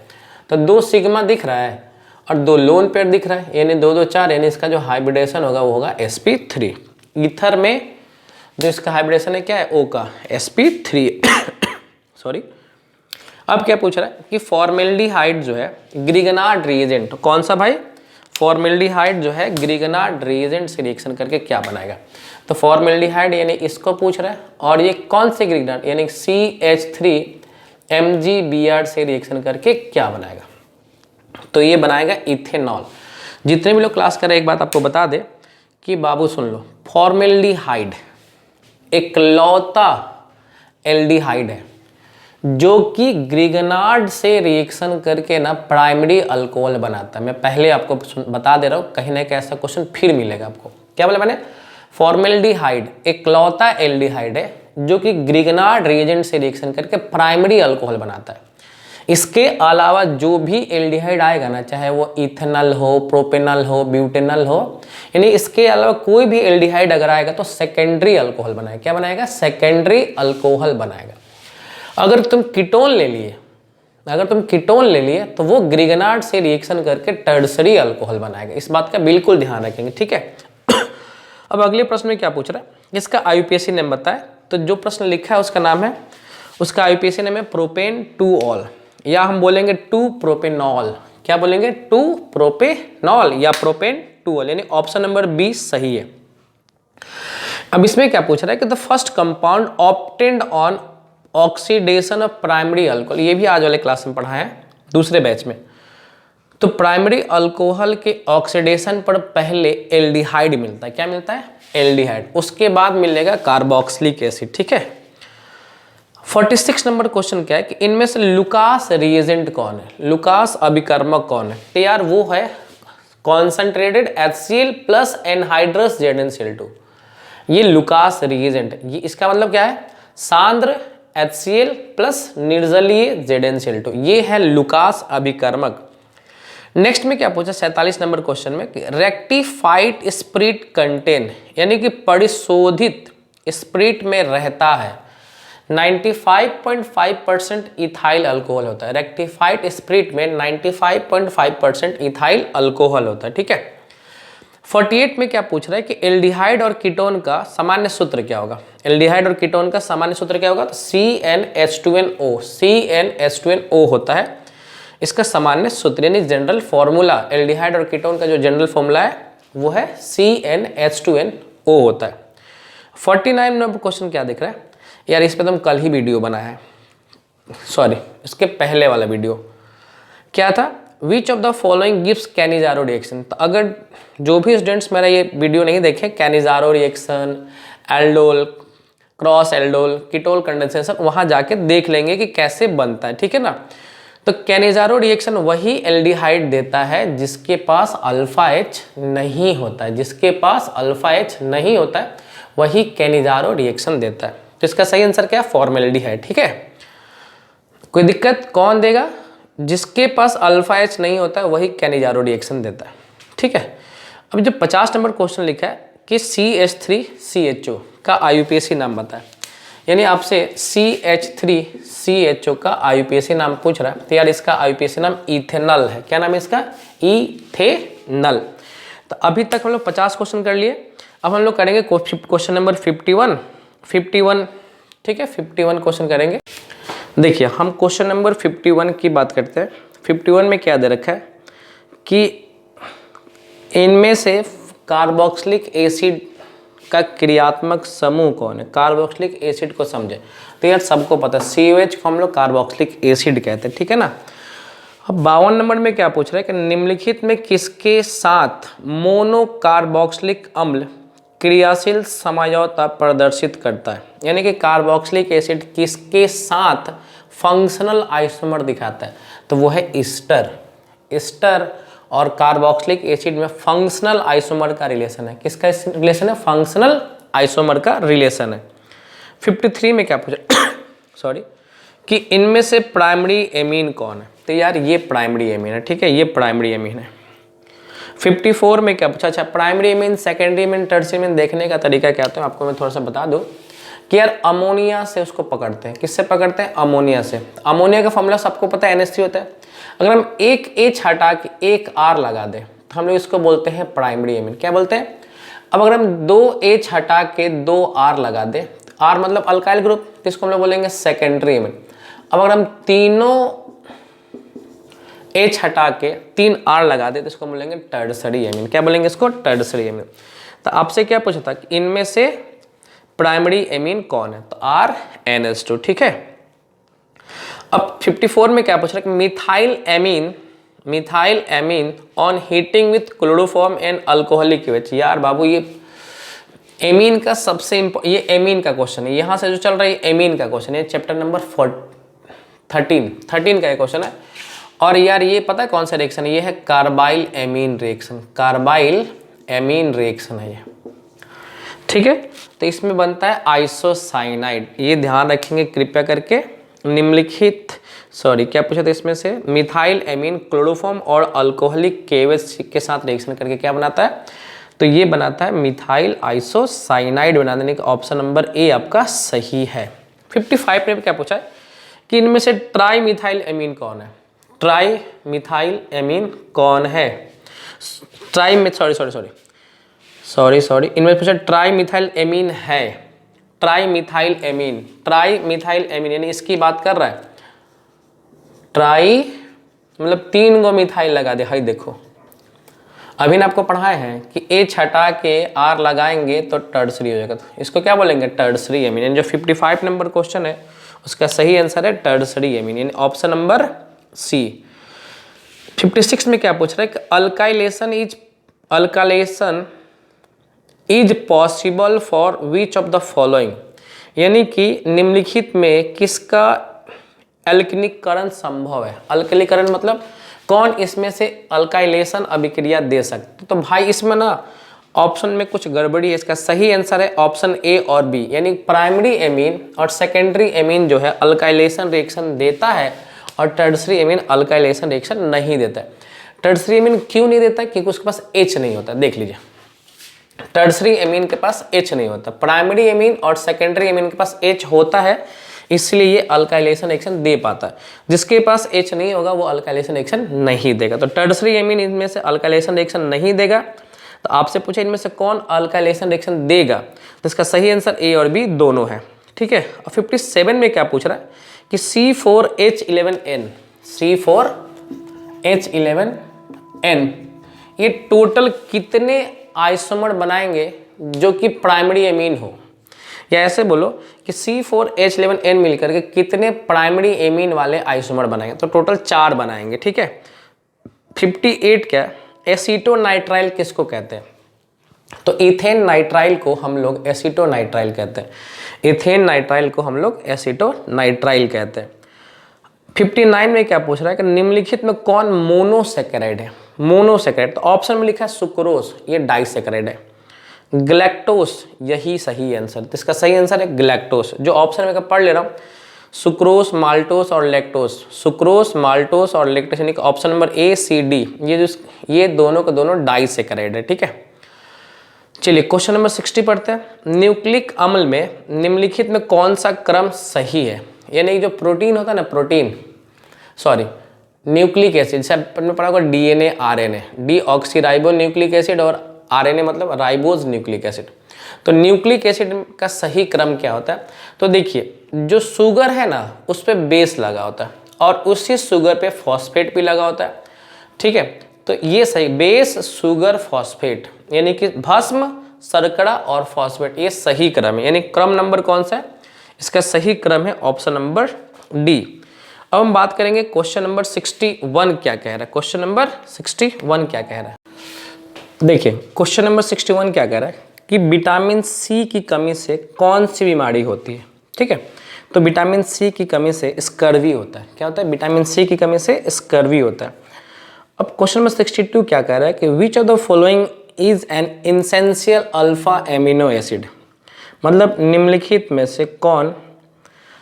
तो 2 सिग्मा दिख रहा है और 2 लोन पेयर दिख रहा है, यानी 2 2 4, यानी इसका जो हाइब्रिडेशन होगा वो होगा sp3। ईथर में जो इसका हाइब्रिडेशन है क्या है, O का sp3 सॉरी। अब क्या पूछ रहा है कि फॉर्मेल्डिहाइड जो है ग्रिगनार्ड रिएजेंट, कौन सा भाई, फॉर्मेल्डिहाइड जो है ग्रिगनार्ड रिएजेंट से रिएक्शन करके क्या बनाएगा। तो फॉर्मेल्डिहाइड यानी इसको पूछ रहा है, और ये कौन से ग्रिगनार्ड यानी CH3MgBr से रिएक्शन करके क्या बनाएगा, तो ये बनाएगा इथेनॉल। जितने भी लोग क्लास कर रहे हैं एक बात आपको बता दे कि बाबू सुन लो, फॉर्मेल्डिहाइड इकलौता एल्डिहाइड है जो कि ग्रिगनार्ड से रिएक्शन करके ना प्राइमरी अल्कोहल बनाता है। मैं पहले आपको बता दे रहा हूँ, कहीं ना कहीं ऐसा क्वेश्चन फिर मिलेगा आपको। क्या बोला मैंने, फॉर्मेल्डिहाइड इकलौता एल्डिहाइड है जो कि ग्रिगनार्ड रिएजेंट से रिएक्शन करके प्राइमरी अल्कोहल बनाता है। इसके अलावा जो भी एल्डिहाइड आएगा ना, चाहे वो इथेनॉल हो, प्रोपेनॉल हो, ब्यूटेनॉल हो, यानी इसके अलावा कोई भी एल्डिहाइड अगर आएगा तो सेकेंडरी अल्कोहल बनाएगा। क्या बनाएगा, सेकेंडरी अल्कोहल बनाएगा। अगर तुम कीटोन ले लिए तो वो ग्रिगनार्ड से रिएक्शन करके टर्सरी अल्कोहल बनाएगा। इस बात का बिल्कुल ध्यान रखेंगे, ठीक है। अब अगले प्रश्न में क्या पूछ रहा है, इसका IUPAC नेम बताए। तो जो प्रश्न लिखा है उसका नाम है, उसका IUPAC नेम है प्रोपेन 2ऑल, या हम बोलेंगे 2 प्रोपेनॉल। क्या बोलेंगे, 2 प्रोपेनॉल या प्रोपेन 2ऑल, यानी ऑप्शन नंबर बी सही है। अब इसमें क्या पूछ रहा है कि the first compound obtained on oxidation of primary alcohol, ये भी आज वाले क्लास में पढ़ा है दूसरे बैच में। तो प्राइमरी अल्कोहल के ऑक्सीडेशन पर पहले एल्डिहाइड मिलता है। क्या मिलता है, एल्डिहाइड, उसके बाद मिलेगा कार्बोक्सिलिक एसिड, ठीक है। 46 नंबर क्वेश्चन क्या है कि इनमें से लुकास रिएजेंट कौन है, लुकास अभिकर्मक कौन है। तो यार वो है concentrated HCl plus anhydrous ZnCl2, ये लुकास रिएजेंट है। ये इसका मतलब क्या है, सांद्र HCl प्लस निर्जलीय ZnCl2, ये है लुकास अभिकर्मक। नेक्स्ट में क्या पूछा 47 नंबर क्वेश्चन में कि रेक्टिफाइड स्प्रिट कंटेन, यानी कि परिशोधित स्प्रिट में रहता है 95.5% इथाइल अल्कोहल होता है। रेक्टिफाइड स्प्रिट में 95.5% इथाइल अल्कोहल होता है, ठीक है। 48 में क्या पूछ रहा है कि एल्डिहाइड और कीटोन का सामान्य सूत्र क्या होगा, एल्डिहाइड और कीटोन का सामान्य सूत्र क्या होगा, तो CnH2nO होता है इसका सामान्य सूत्र, यानी जनरल फॉर्मूला। एल्डिहाइड और कीटोन का जो जनरल फॉर्मूला है वो है CnH2nO होता है। 49 नंबर क्वेश्चन क्या दिख रहा है, यार इस पे तो हम कल ही वीडियो बनाया है, सॉरी इसके पहले वाला वीडियो क्या था, विच of the following gives Cannizzaro reaction. तो अगर जो भी स्टूडेंट्स मेरा ये वीडियो नहीं देखे, Cannizzaro reaction, aldol, cross aldol, ketol condensation, वहां जाके देख लेंगे कि कैसे बनता है, ठीक है ना। तो कैनिजारो रिएक्शन वही एल्डिहाइड देता है जिसके पास अल्फा H नहीं होता है, जिसके पास अल्फा H नहीं होता है वही कैनिजारो रिएक्शन देता है। तो इसका सही आंसर क्या है, फॉर्मेल्डिहाइड, ठीक है। कोई दिक्कत, कौन देगा, जिसके पास अल्फा H नहीं होता है वही कैनिजारो रिएक्शन देता है, ठीक है। अब जो 50 नंबर क्वेश्चन लिखा है कि CH3CHO का IUPAC नाम बताए, यानी आपसे CH3CHO का IUPAC नाम पूछ रहा है, तो यार इसका IUPAC नाम इथेनल है। क्या नाम है इसका? इथेनल। तो अभी तक हम लोग 50 क्वेश्चन कर लिए। अब हम लोग करेंगे क्वेश्चन नंबर 51। ठीक है, 51 क्वेश्चन करेंगे। देखिए हम क्वेश्चन नंबर 51 की बात करते हैं। 51 में क्या दे रखा है कि इनमें से कार्बोक्सिलिक एसिड का क्रियात्मक समूह कौन है? कार्बोक्सिलिक एसिड को समझे तो यार सबको पता है COH को हम लोग कार्बोक्सिलिक एसिड कहते हैं। ठीक है ना। अब 52 नंबर में क्या पूछ रहा है कि निम्नलिखित में किसके साथ मोनो कार्बोक्सिलिक अम्ल क्रियाशील समझौता प्रदर्शित करता है? यानी कि कार्बोक्सिलिक एसिड किसके साथ फंक्शनल आइसोमर दिखाता है? तो वो है ईस्टर। ईस्टर और कार्बोक्सिलिक एसिड में फंक्शनल आइसोमर का रिलेशन है। किसका रिलेशन है? फंक्शनल आइसोमर का रिलेशन है। 53 में क्या पूछा सॉरी कि इनमें से प्राइमरी एमीन कौन है? तो यार ये प्राइमरी एमीन है। ठीक है, ये प्राइमरी एमीन है। 54 में क्या पूछा? अच्छा, primary amine, secondary amine, tertiary amine देखने का तरीका क्या होता है आपको मैं थोड़ा सा बता दूं कि यार अमोनिया से उसको पकड़ते हैं। किससे पकड़ते हैं? अमोनिया से। अमोनिया का फॉर्मूला सबको पता है NH3 होता है। अगर हम एक H हटा के एक R लगा दें तो हम लोग इसको बोलते हैं प्राइमरी एमीन। क्या बोलते हैं? अब अगर हम 2 H हटा के 2 R लगा दें, R मतलब अल्काइल ग्रुप, तो इसको हम लोग बोलेंगे सेकेंडरी एमीन। अब अगर हम तीनों H हटा के 3 R लगा दें तो इसको बोलेंगे टर्शरी एमीन। क्या बोलेंगे इसको? Tertiary amine. तो आपसे क्या पूछा था कि इनमें से प्राइमरी एमीन कौन है? तो RNH2। ठीक है। अब 54 में क्या पूछ रहा है कि methyl amine on heating with chloroform and alcoholic OH। यार बाबू ये एमीन का सबसे ये एमीन का क्वेश्चन है। यहाँ से जो चल रहा है एमीन का क्वेश्चन है। चैप्टर नंबर 13 का क्वेश्चन है। और यार ये पता है कौन सा रिएक्शन है? ये है carbyl amine reaction. Carbyl amine reaction है ये। ठीक है, तो इसमें बनता है आइसोसाइनाइड। ये ध्यान रखेंगे कृपया करके। निम्नलिखित क्या पूछा था इसमें से? मिथाइल एमीन क्लोरोफॉर्म और अल्कोहलिक KOH के साथ रिएक्शन करके क्या बनाता है? तो ये बनाता है मिथाइल आइसोसाइनाइड बना देने का ऑप्शन नंबर A आपका सही है। 55 में क्या पूछा है कि इनमें से ट्राई मिथाइल एमीन कौन है? ट्राई मिथाइल एमीन कौन है? सॉरी इनमें पूछा ट्राई मिथाइल एमीन है। ट्राई मिथाइल एमीन यानी इसकी बात कर रहा है। ट्राई मतलब 3 गो मिथाइल लगा दे। हाई देखो अभी ने आपको पढ़ाए हैं कि H हटा के R लगाएंगे तो टर्शरी हो जाएगा। तो इसको क्या बोलेंगे? Tertiary amine. यानी जो 55 नंबर क्वेश्चन है उसका सही आंसर है टर्शरी एमीन, यानी ऑप्शन नंबर C। 56 में क्या पूछ रहा है कि alkylation is possible for which of the following. यानी कि निम्नलिखित में किसका अल्कनीकरण संभव है? अल्कनीकरण मतलब कौन इसमें से अल्काइलेशन अभिक्रिया दे सकते? तो भाई इसमें ना ऑप्शन में कुछ गड़बड़ी है। इसका सही आंसर है ऑप्शन A और B, यानी प्राइमरी एमीन और सेकेंडरी एमीन जो है अल्काइलेशन रिएक्शन देता है और टर्शरी एमीन अल्काइलेशन रिएक्शन नहीं देता है। टर्शरी एमीन क्यों नहीं देता? क्योंकि उसके पास H नहीं होता। देख लीजिए, टर्शरी एमीन के पास H नहीं होता। प्राइमरी एमीन और सेकेंडरी एमीन के पास H होता है, इसलिए ये अल्काइलेशन रिएक्शन दे पाता है। जिसके पास H नहीं होगा वो अल्काइलेशन रिएक्शन नहीं देगा। तो टर्शरी एमीन इनमें से अल्काइलेशन रिएक्शन नहीं देगा। तो आपसे पूछे इनमें से कौन अल्काइलेशन रिएक्शन देगा, तो इसका सही आंसर A और B दोनों है। ठीक है। और 57 में क्या पूछ रहा है कि C4H11N ये टोटल कितने आइसोमर बनाएंगे जो कि प्राइमरी एमीन हो? या ऐसे बोलो कि C4H11N मिलकर के कितने प्राइमरी एमीन वाले आइसोमर बनाएंगे? तो टोटल 4 बनाएंगे। ठीक है। 58 क्या? एसीटोनाइट्राइल किसको कहते हैं? तो इथेन नाइट्राइल को हम लोग एसीटोनाइट्राइल कहते हैं। इथेन नाइट्राइल को हम लोग एसीटोनाइट्राइल कहते हैं। 59 में क्या पूछ रहा है कि निम्नलिखित में कौन मोनोसेकेराइड है? मोनोसेकेराइड तो ऑप्शन में लिखा है सुक्रोज, ये डाइसेकेराइड है। ग्लैक्टोस यही सही आंसर। तो इसका सही आंसर है ग्लैक्टोस। जो ऑप्शन में पढ़ ले रहा हूँ सुक्रोस, माल्टोस और लैक्टोस। सुक्रोस, माल्टोस और लैक्टोस यानी कि option number A, C, D ये दोनों के दोनों डाइसेकेराइड है। ठीक है। चलिए क्वेश्चन नंबर 60 पढ़ते हैं। न्यूक्लिक अम्ल में निम्नलिखित में कौन सा क्रम सही है? यानी जो प्रोटीन होता है ना, न्यूक्लिक एसिड, जैसे आपने पढ़ा होगा DNA RNA, deoxyribo nucleic acid और आरएनए मतलब राइबोज न्यूक्लिक एसिड। तो न्यूक्लिक एसिड का सही क्रम क्या होता है? तो देखिए, जो शुगर है ना उस पर बेस लगा होता है और उसी शुगर पे फॉस्फेट भी लगा होता है, ठीक है। तो ये सही, बेस शुगर फॉस्फेट यानी कि भस्म शर्करा और फॉस्फेट, ये सही क्रम है। यानी क्रम नंबर कौन सा है? इसका सही क्रम है ऑप्शन नंबर डी। अब हम बात करेंगे क्वेश्चन नंबर 61 क्या कह रहा है। क्वेश्चन नंबर 61 क्या कह रहा है? देखिए क्वेश्चन नंबर 61 क्या कह रहा है कि विटामिन सी की कमी से कौन सी बीमारी होती है, ठीक है। तो विटामिन सी की कमी से स्कर्वी होता है। क्या होता है? विटामिन सी की कमी से स्कर्वी होता है। अब क्वेश्चन नंबर 62 क्या कह रहा है कि विच of the following is an essential alpha amino acid, मतलब निम्नलिखित में से कौन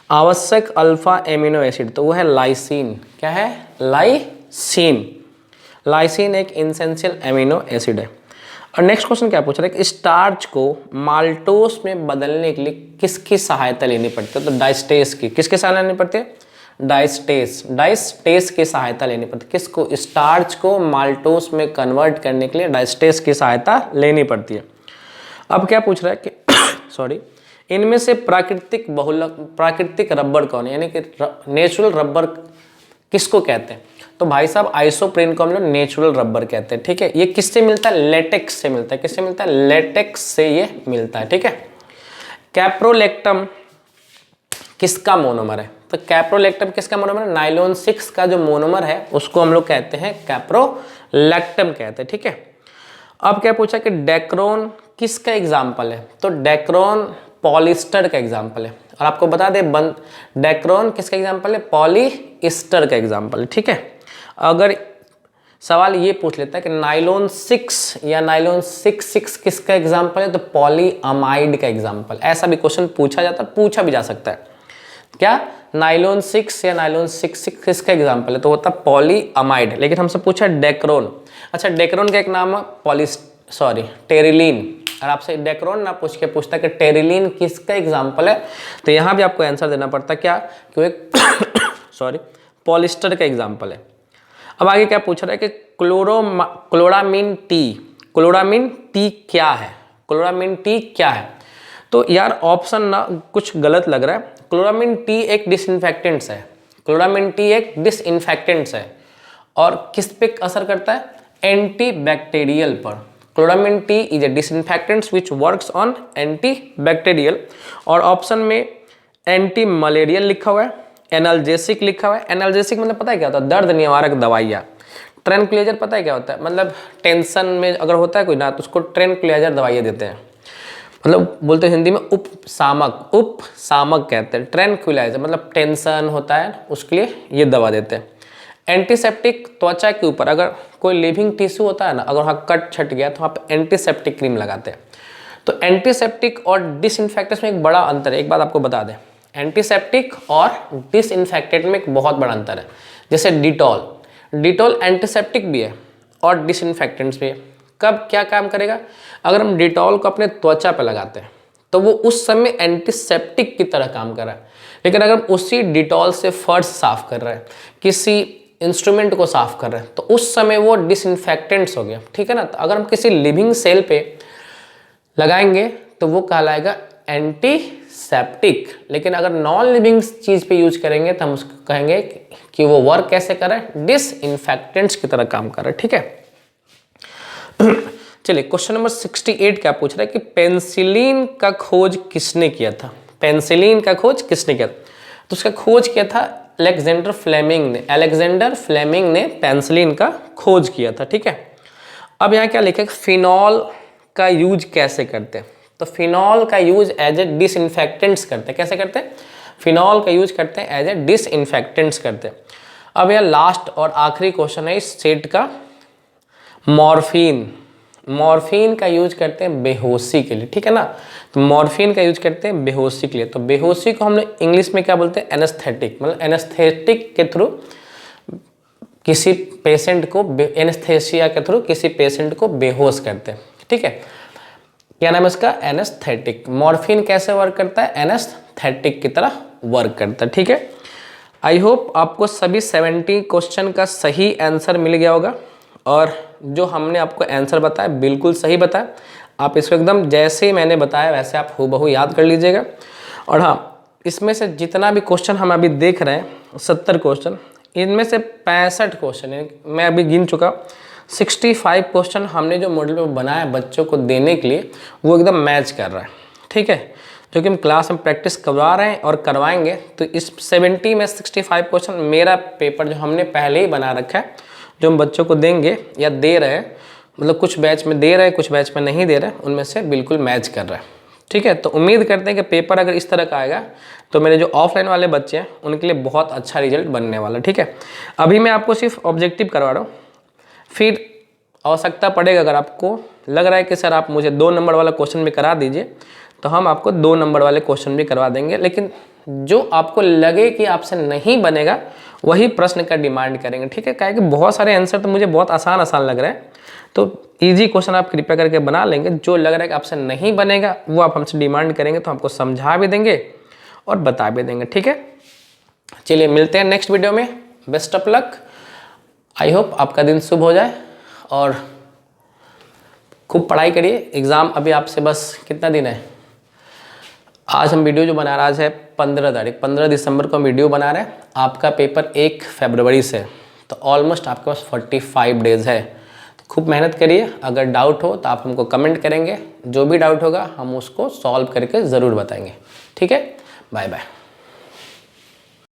आवश्यक अल्फा एमिनो एसिड? तो वो है लाइसिन। क्या है? लाइसिन। लाइसिन एक एसेंशियल एमिनो एसिड है। और नेक्स्ट क्वेश्चन क्या पूछ रहा है कि स्टार्च को माल्टोस में बदलने के लिए किसकी सहायता लेनी पड़ती है? तो डाइस्टेस की। किसकी सहायता लेनी पड़ती है? डाइस्टेस की सहायता लेनी पड़ती है। किसको? स्टार्च को माल्टोस में कन्वर्ट करने के लिए डाइस्टेस की सहायता लेनी पड़ती है। अब क्या पूछ रहा है कि इनमें से प्राकृतिक रबर कौन है? यानी कि नेचुरल रबर किसको कहते हैं? तो भाई साहब आइसोप्रेन को हम लोग नेचुरल रबर कहते हैं, ठीक है। ये किससे मिलता है? लेटेक्स से मिलता है। किससे मिलता है? लेटेक्स से ये मिलता है, ठीक है। कैप्रोलेक्टम किसका मोनोमर है? तो कैप्रोलेक्टम किसका मोनोमर है? नाइलॉन 6 का जो मोनोमर है उसको हम लोग कहते हैं कैप्रोलेक्टम कहते हैं, ठीक है। अब क्या पूछा कि डेक्रोन किसका एग्जाम्पल है? तो डेक्रोन पॉलिस्टर का एग्जाम्पल है। और आपको बता दें डेक्रोन किसका एग्जाम्पल है? पॉलीस्टर का एग्जाम्पल है, ठीक है। अगर सवाल ये पूछ लेता है कि नाइलॉन 6 या नाइलॉन 6 किसका एग्जाम्पल है? तो पॉलीअमाइड का एग्जाम्पल। ऐसा भी क्वेश्चन पूछा जाता है, पूछा भी जा सकता है। क्या नाइलॉन 6 या नाइलॉन 6 किसका एग्जाम्पल है? तो होता है पॉलीअमाइड। लेकिन हमसे पूछा डेक्रोन। अच्छा, डेक्रोन का एक नाम है टेरिलीन। और आपसे डेक्रोन ना पूछ के पूछता कि टेरिलीन किसका एग्जाम्पल है, तो यहाँ भी आपको आंसर देना पड़ता क्या? कि एक पॉलिस्टर का एग्जाम्पल है। अब आगे क्या पूछ रहा है कि क्लोरामीन टी क्या है? क्लोरामीन टी क्या है? तो यार ऑप्शन ना कुछ गलत लग रहा है। क्लोरामीन टी एक डिसइंफेक्टेंट्स है। क्लोरामीन टी एक डिसइंफेक्टेंट्स है और किस पे असर करता है? एंटीबैक्टीरियल पर। Chloramine T is a disinfectants which works on antibacterial. और ऑप्शन में एंटी मलेरियल लिखा हुआ है, एनाल्जेसिक लिखा हुआ है। एनाल्जेसिक मतलब पता है क्या होता है? दर्द निवारक दवाइयाँ। ट्रैंक्विलाइजर पता है क्या होता है? मतलब टेंशन में अगर होता है कोई ना तो उसको ट्रैंक्विलाइजर दवाइयाँ देते हैं, मतलब बोलते हैं हिंदी में उपसामक कहते हैं। ट्रैंक्विलाइजर मतलब टेंशन होता है उसके लिए ये दवा देते हैं। एंटीसेप्टिक त्वचा के ऊपर अगर कोई लिविंग टिश्यू होता है ना, अगर वहाँ कट छट गया तो वहाँ पे एंटीसेप्टिक क्रीम लगाते हैं। तो एंटीसेप्टिक और डिसइंफेक्टेंट में एक बड़ा अंतर है। एक बात आपको बता दें, एंटीसेप्टिक और डिसइंफेक्टेंट में एक बहुत बड़ा अंतर है। जैसे डिटॉल एंटीसेप्टिक भी है और डिसइंफेक्टेंट्स भी है। कब क्या काम करेगा? अगर हम डिटॉल को अपने त्वचा पर लगाते हैं तो वो उस समय एंटीसेप्टिक की तरह काम कर रहा है। लेकिन अगर हम उसी डिटॉल से फर्श साफ कर रहे हैं, किसी इंस्ट्रूमेंट को साफ कर रहे हैं, तो उस समय वो डिसइंफेक्टेंट्स हो गया, ठीक है ना। तो अगर हम किसी लिविंग सेल पे लगाएंगे तो वो कहलाएगा एंटीसेप्टिक। लेकिन अगर नॉन लिविंग चीज पे यूज करेंगे तो हम उसको कहेंगे कि वो वर्क कैसे कर रहा है? डिसइंफेक्टेंट्स की तरह काम कर रहा है, ठीक है। चलिए क्वेश्चन नंबर 68 क्या पूछ रहा है कि पेनिसिलिन का खोज किसने किया था? पेनिसिलिन का खोज किसने किया था? तो उसका खोज किया था अलेक्जेंडर फ्लेमिंग ने पेनिसिलिन का खोज किया था, ठीक है। अब यहाँ क्या लिखा है? फिनॉल का यूज कैसे करते हैं? तो फिनॉल का यूज एज ए डिसइंफेक्टेंट्स करते हैं। कैसे करते हैं? फिनॉल का यूज करते हैं एज ए डिसइंफेक्टेंट्स करते हैं। अब यह लास्ट और आखिरी क्वेश्चन है इस सेट का। मॉर्फिन का यूज करते हैं बेहोशी के लिए, ठीक है ना। तो मॉर्फिन का यूज करते हैं बेहोशी के लिए। तो बेहोशी को हम लोग इंग्लिश में क्या बोलते हैं? एनेस्थेटिक। मतलब एनेस्थेटिक के थ्रू किसी पेशेंट को एनेस्थेसिया के थ्रू किसी पेशेंट को बेहोश करते हैं, ठीक है। क्या नाम है इसका, एनेस्थेटिक। मॉर्फिन कैसे वर्क करता है, एनेस्थेटिक की तरह वर्क करता है। ठीक है, आई होप आपको सभी 70 क्वेश्चन का सही आंसर मिल गया होगा, और जो हमने आपको आंसर बताया बिल्कुल सही बताया। आप इसको एकदम जैसे ही मैंने बताया वैसे आप हूबहू याद कर लीजिएगा। और हाँ, इसमें से जितना भी क्वेश्चन हम अभी देख रहे हैं 70 क्वेश्चन, इनमें से 65 क्वेश्चन मैं अभी गिन चुका, 65 क्वेश्चन हमने जो मॉडल में बनाया बच्चों को देने के लिए वो एकदम मैच कर रहा है। ठीक है, जो कि हम क्लास में प्रैक्टिस करवा रहे हैं और करवाएंगे। तो इस 70 में 65 क्वेश्चन मेरा पेपर जो हमने पहले ही बना रखा है, जो हम बच्चों को देंगे या दे रहे हैं, मतलब कुछ बैच में दे रहे हैं कुछ बैच में नहीं दे रहे हैं, उनमें से बिल्कुल मैच कर रहा है। ठीक है, तो उम्मीद करते हैं कि पेपर अगर इस तरह का आएगा तो मेरे जो ऑफलाइन वाले बच्चे हैं उनके लिए बहुत अच्छा रिजल्ट बनने वाला। ठीक है, अभी मैं आपको सिर्फ ऑब्जेक्टिव करवा रहा हूँ, फिर आवश्यकता पड़ेगा अगर आपको लग रहा है कि सर आप मुझे 2 नंबर वाला क्वेश्चन भी करा दीजिए, तो हम आपको 2 नंबर वाले क्वेश्चन भी करवा देंगे। लेकिन जो आपको लगे कि आपसे नहीं बनेगा वही प्रश्न का डिमांड करेंगे। ठीक है, क्या कि बहुत सारे आंसर तो मुझे बहुत आसान लग रहे हैं, तो इजी क्वेश्चन आप कृपया करके बना लेंगे। जो लग रहा है कि आपसे नहीं बनेगा वो आप हमसे डिमांड करेंगे तो हमको समझा भी देंगे और बता भी देंगे। ठीक है, चलिए मिलते हैं नेक्स्ट वीडियो में। Best of luck, I hope आपका दिन शुभ हो जाए और खूब पढ़ाई करिए। एग्ज़ाम अभी आपसे बस कितना दिन है, आज हम वीडियो जो बना रहे आज है 15 तारीख, 15 दिसंबर को हम वीडियो बना रहे हैं। आपका पेपर 1 फरवरी से, तो ऑलमोस्ट आपके पास 45 डेज़ है। तो खूब मेहनत करिए। अगर डाउट हो तो आप हमको कमेंट करेंगे, जो भी डाउट होगा हम उसको सॉल्व करके ज़रूर बताएंगे। ठीक है, बाय बाय।